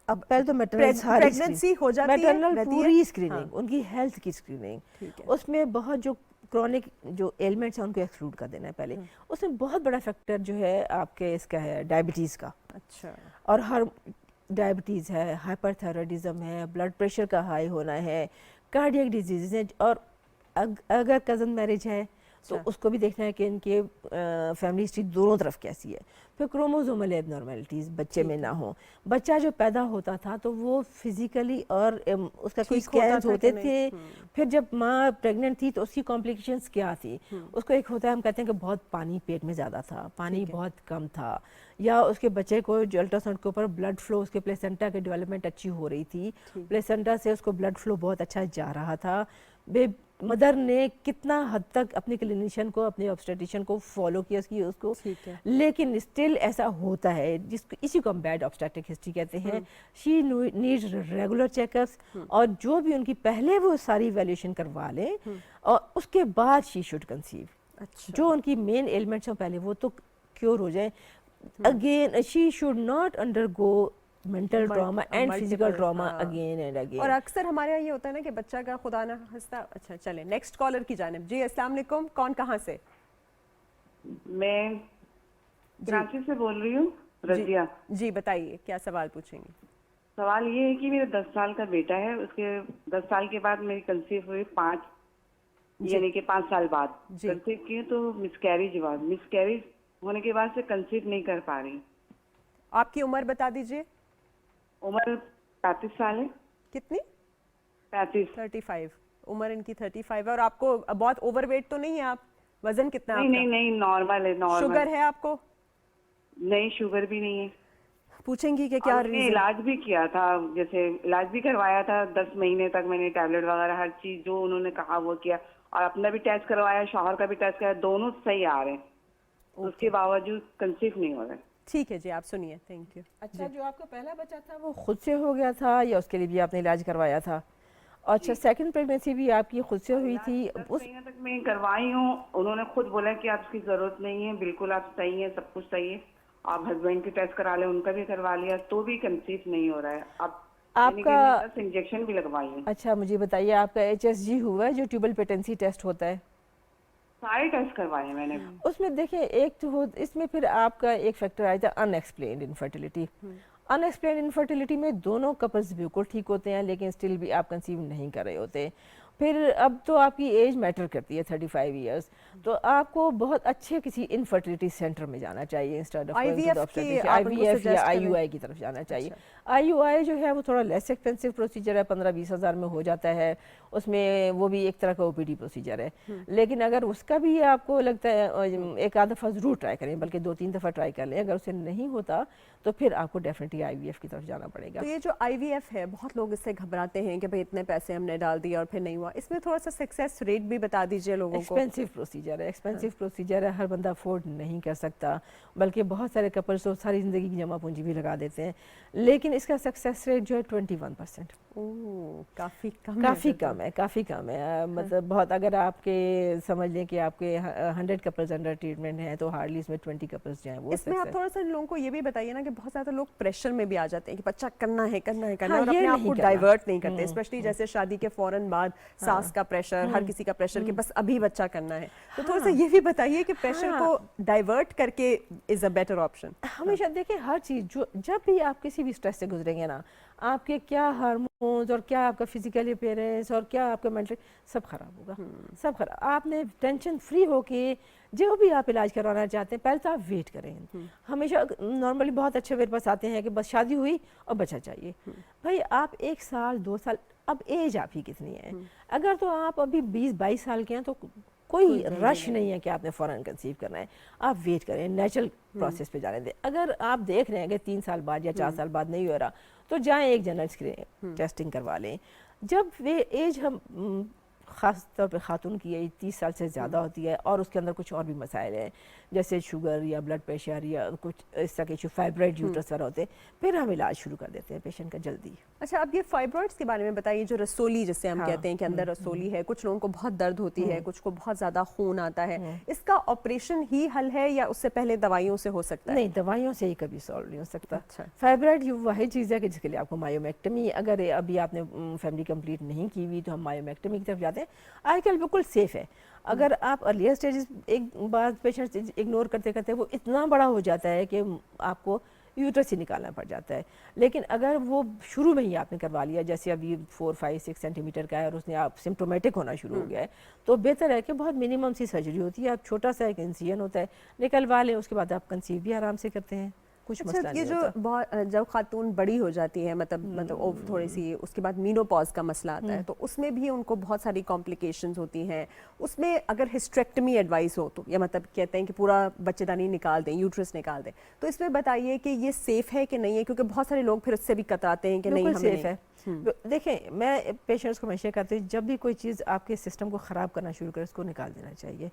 अब पहले तो प्रेगनेंसी हो जाती है, मैटरनल पूरी स्क्रीनिंग, उनकी हेल्थ की स्क्रीनिंग, उसमें बहुत जो क्रॉनिक जो एलिमेंट्स हैं उनको एक्सक्लूड कर देना है पहले। उसमें बहुत बड़ा फैक्टर जो है आपके इसका है डायबिटीज़ का। अच्छा। और हर डायबिटीज़ है, हाइपरथायराइडिज्म है, ब्लड प्रेशर का हाई होना है, कार्डियक डिजीज़ है, और अगर कज़न मैरिज है तो उसको भी देखना है कि इनके फैमिली हिस्ट्री दोनों तरफ कैसी है। फिर क्रोमोसोमल एबनॉर्मलिटीज़ बच्चे में ना हो। बच्चा जो पैदा होता था तो वो फिजिकली और उसका कोई स्कैन्स होते थे। फिर जब माँ प्रेग्नेंट थी तो उसकी कॉम्प्लिकेशंस क्या थी, उसको एक होता है, हम कहते हैं कि बहुत पानी पेट में ज़्यादा था, पानी बहुत कम था, या उसके बच्चे को जो अल्ट्रासाउंड के ऊपर ब्लड फ्लो, उसके प्लेसेंटा की डेवलपमेंट अच्छी हो रही थी, प्लेसेंटा से उसको ब्लड फ्लो बहुत अच्छा जा रहा था। मदर ने कितना हद तक अपने क्लिनिशियन को, अपने ऑब्स्टेट्रिशियन को फॉलो किया उसको, लेकिन स्टिल ऐसा होता है, जिसको इसी को हम बैड ऑब्स्टेट्रिक हिस्ट्री कहते हैं। शी नीड्स रेगुलर चेकअप्स, और जो भी उनकी पहले वो सारी इवैल्यूएशन करवा लें, और उसके बाद शी शुड कंसीव। जो उनकी मेन एलिमेंट्स हैं पहले वो तो क्योर हो जाए। Again she should not undergo mental trauma and physical multiple, trauma हाँ। Again and again. और अक्सर हमारे यहाँ ये होता है ना कि बच्चा का खुदा ना हंसता। अच्छा चले नेक्स्ट कॉलर की जानिब। जी अस्सलाम वालेकुम, कौन कहाँ से? मैं कराची से बोल रही हूँ, रजिया। जी बताइए क्या सवाल पूछेंगे? सवाल ये है कि मेरा 10 साल का बेटा है, उसके 10 साल के बाद मेरी कंसीव हुई 5 यानी कि 5 साल बाद जी। कंसीव की तो मिसकैरेज होने के बाद से कंसीव नहीं कर पा रही। आपकी उम्र बता दीजिए। उम्र 35 साल है। कितनी? 35। 35। उम्र इनकी 35 है। और आपको बहुत ओवरवेट तो नहीं है आप? वजन कितना है नहीं आपका? नहीं नहीं, नॉर्मल है, नॉर्मल। शुगर है आपको? नहीं, शुगर भी नहीं है। पूछेंगी कि क्या और मैंने रीजन? इलाज भी किया था, जैसे इलाज भी करवाया था 10 महीने तक, मैंने टैबलेट वगैरह हर चीज जो उन्होंने कहा वो किया, और अपना भी टेस्ट करवाया, शौहर का भी टेस्ट कराया, दोनों सही आ रहे हैं। उसके बावजूद कंसीव नहीं हो रहा है। ठीक है जी, आप सुनिए। Thank you. अच्छा, जो आपका पहला बच्चा था वो खुद से हो गया था या उसके लिए भी आपने इलाज करवाया था? अच्छा, सेकंड प्रेगनेंसी भी आपकी खुद से हुई थी? 10 महीने तक मैं करवाई हूँ, उन्होंने खुद बोला कि आपकी जरूरत नहीं है, बिल्कुल आप सही है, सब कुछ सही है, आप हस्बैंड के टेस्ट करा लें, उनका भी करवा लिया, तो भी कंसीव नहीं हो रहा है। अब आपका 10 इंजेक्शन भी लगवाई है। अच्छा, मुझे बताइए आपका HSG हुआ है, जो ट्यूबल पेटेंसी टेस्ट होता है? सारे टेस्ट करवाए हैं मैंने। उसमें देखिए एक तो हो, इसमें फिर आपका एक फैक्टर आया था अनएक्सप्लेन्ड इनफर्टिलिटी। अनएक्सप्लेन्ड इनफर्टिलिटी में दोनों कपल्स बिल्कुल ठीक होते हैं, लेकिन स्टिल भी आप कंसीव नहीं कर रहे होते। फिर अब तो आपकी एज मैटर करती है, 35 इयर्स, तो आपको बहुत अच्छे किसी इनफर्टिलिटी सेंटर में जाना चाहिए इंस्टेड ऑफ IVF या IUI की तरफ जाना चाहिए। IUI जो है वो थोड़ा लेस एक्सपेंसिव प्रोसीजर है, 15-20 हज़ार में हो जाता है, उसमें वो भी एक तरह का OPD प्रोसीजर है। लेकिन अगर उसका भी आपको लगता है एक आध दफ़ा ज़रूर ट्राई करें, बल्कि 2-3 दफ़ा ट्राई कर लें, अगर उससे नहीं होता तो फिर आपको डेफिनेटली IVF की तरफ जाना पड़ेगा। तो ये जो IVF है, बहुत लोग इससे घबराते हैं कि भाई इतने पैसे हमने डाल दिए और फिर नहीं हुआ। इसमें थोड़ा सा सक्सेस रेट भी बता दीजिए लोगों को। एक्सपेंसिव प्रोसीजर है, एक्सपेंसिव प्रोसीजर है, हर बंदा अफोर्ड नहीं कर सकता, बल्कि बहुत सारे कपल्स तो सारी ज़िंदगी की जमा पूंजी भी लगा देते हैं, लेकिन इसका सक्सेस रेट जो है 21%। ओह, काफ़ी कम है, काफ़ी कम है। मतलब बहुत, अगर आपके समझ लें कि आपके 100 कपल्स अंडर ट्रीटमेंट हैं तो हार्डली इसमें 20 कपल्स जो हैं वो इसमें आप थोड़ा सा लोगों को ये भी बताइए ना कि बहुत ज़्यादा लोग प्रेशर में भी आ जाते हैं कि बच्चा करना है हाँ, और अपने आप को डाइवर्ट नहीं करते, स्पेशली जैसे शादी के फौरन बाद सास का प्रेशर, हर किसी का प्रेशर कि बस अभी बच्चा करना है। तो थोड़ा सा ये भी बताइए कि प्रेशर को डाइवर्ट करके इज अ बेटर ऑप्शन। हमेशा देखिए, हर चीज़ जो जब भी आप किसी भी स्ट्रेस से गुजरेंगे ना, आपके क्या हार्मोन्स और क्या आपका फिजिकल अपीयरेंस और क्या आपका मेंटल सब खराब होगा, सब खराब। आपने टेंशन फ्री होके जो भी आप इलाज करवाना चाहते हैं, पहले तो आप वेट करें। हमेशा नॉर्मली बहुत अच्छे मेरे पास आते हैं कि बस शादी हुई और बच्चा चाहिए। भाई आप 1 साल 2 साल, अब एज आपकी कितनी है? अगर तो आप अभी 20-22 साल के हैं तो कोई रश नहीं है कि आपने फ़ौरन कंसीव करना है, आप वेट करें, नेचुरल प्रोसेस पे जाने दें। अगर आप देख रहे हैं कि 3 साल बाद या 4 साल बाद नहीं हो रहा, तो जाएं एक जनरल स्क्रीनिंग टेस्टिंग करवा लें। जब वे एज हम ख़ास तौर पे ख़ातून की एज 30 साल से ज़्यादा होती है और उसके अंदर कुछ और भी मसाइल हैं, जैसे शुगर या ब्लड प्रेशर या कुछ इस तरह के इशू, फाइब्रॉइड यूट्रस वगैरह होते हैं, फिर हम इलाज शुरू कर देते हैं पेशेंट का जल्दी। अच्छा, अब ये फाइब्रॉइड्स के बारे में बताइए, जो रसोली जिसे हम कहते हैं कि अंदर रसोली है, कुछ लोगों को बहुत दर्द होती है, कुछ को बहुत ज़्यादा खून आता है, इसका ऑपरेशन ही हल है या उससे पहले दवाइयों से हो सकता है? नहीं, दवाइयों से ही कभी सॉल्व नहीं हो सकता। अच्छा। फाइब्रॉइड ये वही चीज़ है कि जिसके लिए आपको मायोमेक्टमी, अगर अभी आपने फैमिली कंप्लीट नहीं की हुई तो हम मायोमेक्टमी की तरफ जाते हैं। आजकल बिल्कुल सेफ है। अगर आप अर्लियर स्टेजेस, एक बार पेशेंट इग्नोर करते करते वो इतना बड़ा हो जाता है कि आपको यूट्रस ही निकालना पड़ जाता है। लेकिन अगर वो शुरू में ही आपने करवा लिया, जैसे अभी 4-5-6 सेंटीमीटर का है और उसने आप सिम्प्टोमेटिक होना शुरू हो गया है, तो बेहतर है कि बहुत मिनिमम सी सर्जरी होती है, आप छोटा सा एक इंसिजन होता है, निकलवा लें, उसके बाद आप कंसीव भी आराम से करते हैं, कुछ मसला ये नहीं जो होता। बहुत जब खातून बड़ी हो जाती है, मतलब थोड़ी सी, उसके बाद मीनोपॉज का मसला आता है, तो उसमें भी उनको बहुत सारी कॉम्प्लिकेशंस होती हैं। उसमें अगर हिस्ट्रेक्टमी एडवाइस हो तो, या मतलब कहते हैं कि पूरा बच्चेदानी निकाल दें, यूट्रस निकाल दें, तो इसमें बताइए कि ये सेफ है कि नहीं है, क्योंकि बहुत सारे लोग फिर उससे भी कतराते हैं कि नहीं, हमें सेफ है। देखें, मैं पेशेंट्स को हमेशा कहती हूँ, जब भी कोई चीज़ आपके सिस्टम को ख़राब करना शुरू करे, उसको निकाल देना चाहिए।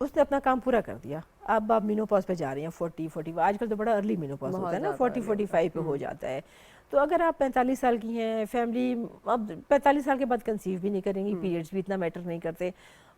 उसने अपना काम पूरा कर दिया, अब आप मीनोपॉज पे जा रही हैं, 40-45, आजकल तो बड़ा अर्ली मीनोपॉज होता है ना, 40-45 पे हो जाता है। तो अगर आप 45 साल की हैं, फैमिली अब 45 साल के बाद कंसीव भी नहीं करेंगी, पीरियड्स भी इतना मैटर नहीं करते,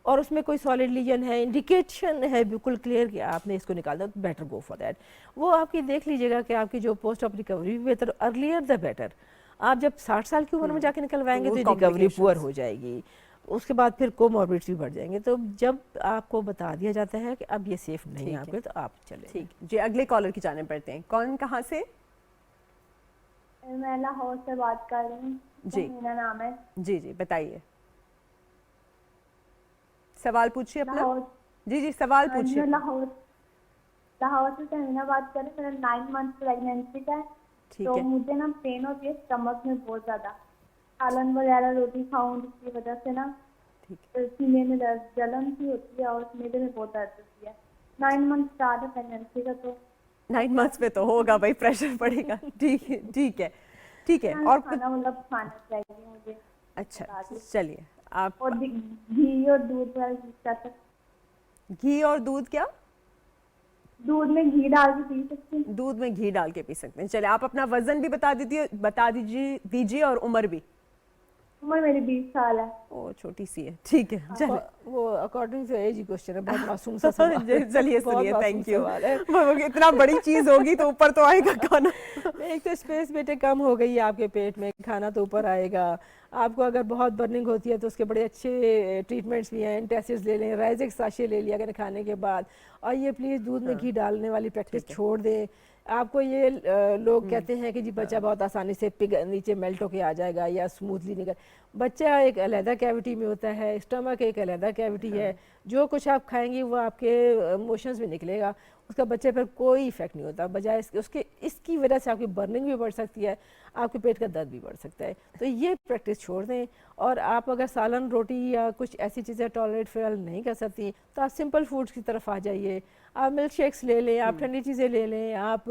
और उसमें कोई सॉलिड लीजन है, इंडिकेशन है बिल्कुल क्लियर कि आपने इसको निकाल दिया, तो बेटर गो फॉर दैट। वो आपकी देख लीजिएगा कि आपकी जो पोस्ट ऑफ रिकवरी भी बेहतर, अर्लियर द बेटर। आप जब 60 साल की उम्र में जाके निकलवाएंगे तो रिकवरी पुअर हो जाएगी, उसके बाद फिर कोमॉर्बिड्स भी बढ़ जाएंगे। तो जब आपको बता दिया जाता है कि अब ये सेफ नहीं है आपके, तो आप चले। ठीक जी, अगले कॉलर की जाने पड़ते हैं। कौन कहाँ से? मैं लाहौर से बात कर रही हूँ जी, मेरा नाम है। जी जी बताइए, सवाल पूछिए अपना। जी जी सवाल पूछिए। लाहौर से तहमीना बात कर रही हूँ। मेरा 9 मंथ प्रेगनेंसी का है। ठीक तो है। मुझे ना पेन होती है स्टमक में बहुत ज्यादा, सालन वगैरह रोटी खाऊं जिसकी वजह से ना सीने में दर्द, जलन सी होती है और मेरे में बहुत दर्द होती है। 9 मंथ स्टार्ट है प्रेगनेंसी का, तो 9 मंथ्स पे तो होगा भाई, प्रेशर पड़ेगा। ठीक है ठीक है ठीक है। और खाना मतलब खाना चाहिए मुझे। अच्छा चलिए आप। और घी और दूध घी और दूध क्या? दूध में घी डाल के पी सकते हैं? दूध में घी डाल के पी सकते हैं। चलिए आप अपना वजन भी बता दीजिए और उम्र भी। उम्र मेरी 20 साल है। ओ छोटी सी है, ठीक है। चलिए वो अकॉर्डिंग टू एज ही क्वेश्चन है, बहुत मासूम सा सवाल है। चलिए सुनिए, थैंक यू। इतना बड़ी चीज होगी तो ऊपर तो आएगा खाना। एक तो स्पेस बेटे कम हो गई है आपके पेट में, खाना तो ऊपर आएगा। आपको अगर बहुत बर्निंग होती है तो उसके बड़े अच्छे ट्रीटमेंट्स भी हैं, एंटासिड्स ले लें, राइजिक साशे ले लिया करें खाने के बाद। और ये प्लीज़ दूध में घी डालने वाली प्रैक्टिस छोड़ दें। आपको ये लोग कहते हैं कि जी बच्चा बहुत आसानी से नीचे मेल्ट होके आ जाएगा या स्मूथली निकल, बच्चा एक अलहदा कैविटी में होता है, स्टमक एक अलहदा कैविटी है। जो कुछ आप खाएंगी वो आपके मोशंस में निकलेगा, उसका बच्चे पर कोई इफेक्ट नहीं होता। बजाय उसके इसकी वजह से आपकी बर्निंग भी बढ़ सकती है, आपके पेट का दर्द भी बढ़ सकता है। तो ये प्रैक्टिस छोड़ दें। और आप अगर सालन रोटी या कुछ ऐसी चीज़ें टॉलरेट फिलहाल नहीं कर सकती तो आप सिंपल फूड्स की तरफ आ जाइए। आप मिल्क शेक्स ले लें, आप ठंडी चीज़ें ले लें, आप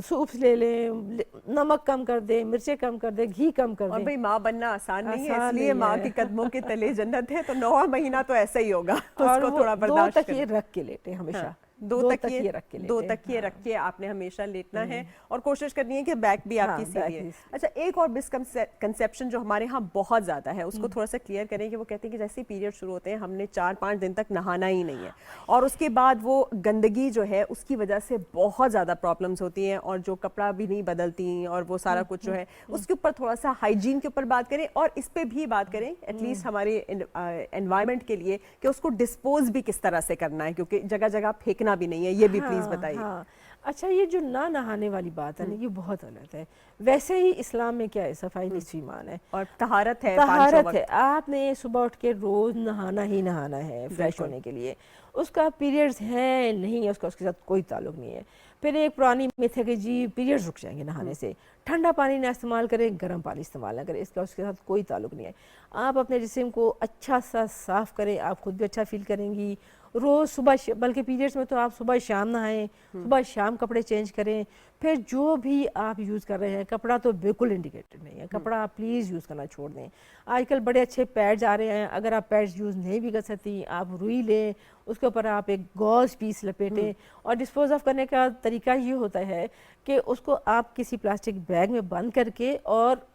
सूप्स ले लें, नमक कम कर दें, मिर्चें कम कर दें, घी कम कर दें। और भाई माँ बनना आसान नहीं है, इसलिए माँ के कदमों के तले जन्नत है। तो 9वां महीना तो ऐसा ही होगा, उसको थोड़ा बर्दाश्त करें। 2 तकिए रख के लेटे हमेशा। 2 तकिए रख के 2 तकिए रख के आपने हमेशा लेटना है और कोशिश करनी है कि बैक भी आपकी सीधी है। अच्छा, एक और मिसकंसेप्शन जो हमारे यहाँ बहुत ज्यादा है, उसको थोड़ा सा क्लियर करें कि वो कहते हैं कि जैसे पीरियड शुरू होते हैं हमने 4-5 दिन तक नहाना ही नहीं है, और उसके बाद वो गंदगी जो है उसकी वजह से बहुत ज्यादा प्रॉब्लम्स होती हैं, और जो कपड़ा भी नहीं बदलती और वो सारा कुछ जो है उसके ऊपर थोड़ा सा हाइजीन के ऊपर बात करें, और इस पे भी बात करें एटलीस्ट हमारे एनवायरनमेंट के लिए कि उसको डिस्पोज भी किस तरह से करना है, क्योंकि जगह जगह फेंकना भी नहीं है। ये भी प्लीज बताइए। हाँ। अच्छा, ये जो ना नहाने वाली बात है ना, ये बहुत गलत है। वैसे ही इस्लाम में क्या है, सफाई निस्फ ईमान है और तहारत है। आपने सुबह उठ के रोज नहाना ही नहाना है फ्रेश होने के लिए। उसका पीरियड्स है नहीं है, उसका उसके साथ कोई ताल्लुक नहीं है। फिर एक पुरानी मिथ है कि जी पीरियड्स रुक जाएंगे नहाने से। ठंडा पानी ना इस्तेमाल करें, गर्म पानी इस्तेमाल ना करें, इसका उसके साथ कोई ताल्लुक नहीं है। आप अपने जिस्म को अच्छा सा साफ करें, आप खुद भी अच्छा फील करेंगी। रोज़ सुबह, बल्कि पीरियड्स में तो आप सुबह शाम नहाएं, सुबह शाम कपड़े चेंज करें। फिर जो भी आप यूज़ कर रहे हैं, कपड़ा तो बिल्कुल इंडिकेटेड नहीं है, कपड़ा आप प्लीज़ यूज़ करना छोड़ दें। आजकल बड़े अच्छे पैड्स आ रहे हैं, अगर आप पैड्स यूज़ नहीं भी कर सकती, आप रुई लें, उसके ऊपर आप एक गॉज पीस लपेटें। और डिस्पोज ऑफ करने का तरीका ये होता है कि उसको आप किसी प्लास्टिक बैग में बंद करके और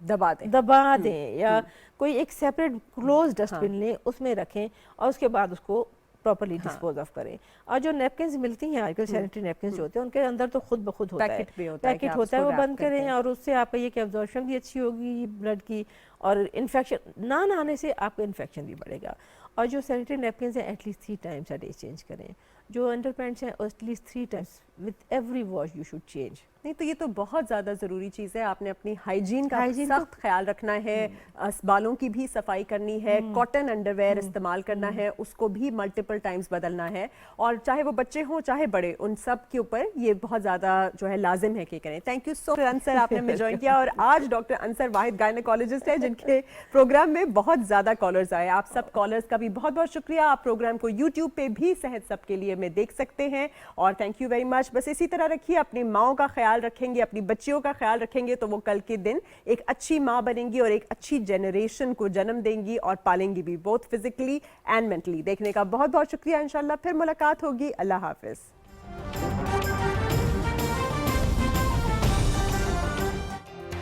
दबा दें या कोई एक सेपरेट क्लोज डस्टबिन लें, उसमें रखें और उसके बाद उसको प्रॉपर्ली डिस्पोज ऑफ करें। और जो नैपकिन्स मिलती हैं आजकल, सैनिटरी नैपकिन्स जो होते हैं, उनके अंदर तो खुद ब खुद होता है, पैकेट होता है, वो बंद करें। और उससे आपका ये कि एब्जॉर्प्शन भी अच्छी होगी ब्लड की, और इन्फेक्शन ना नहाने से आपका इन्फेक्शन भी बढ़ेगा। और जो सैनिटरी नैपकिन्स हैं at least 3 times a day change करें। जो अंडरपैंट्स हैं at least 3 times with every wash you should change. नहीं तो ये तो बहुत ज़्यादा ज़रूरी चीज़ है। आपने अपनी हाइजीन का सख्त ख्याल रखना है, बालों की भी सफाई करनी है, कॉटन अंडरवेयर इस्तेमाल करना है, उसको भी मल्टीपल टाइम्स बदलना है, और चाहे वो बच्चे हों चाहे बड़े, उन सब के ऊपर ये बहुत ज़्यादा जो है लाजिम है कि करें। Thank you so much Ansar, आपने हमें ज्वाइन किया। और आज डॉक्टर अंसर वाहिद गायनेकोलॉजिस्ट है, जिनके प्रोग्राम में बहुत ज़्यादा कॉलर्स आए। आप सब कॉलर्स का भी बहुत बहुत शुक्रिया। आप प्रोग्राम को यूट्यूब पे भी सेहत सब के लिए में देख सकते हैं, और थैंक यू वेरी मच। बस इसी तरह रखिए, अपनी माओ का ख्याल रखेंगे, अपनी बच्चियों का ख्याल रखेंगे, तो वो कल के दिन एक अच्छी माँ बनेंगी और एक अच्छी जनरेशन को जन्म देंगी और पालेंगी भी, बोथ फिजिकली एंड मेंटली। देखने का बहुत बहुत शुक्रिया। इंशाल्लाह फिर मुलाकात होगी। अल्लाह हाफिज।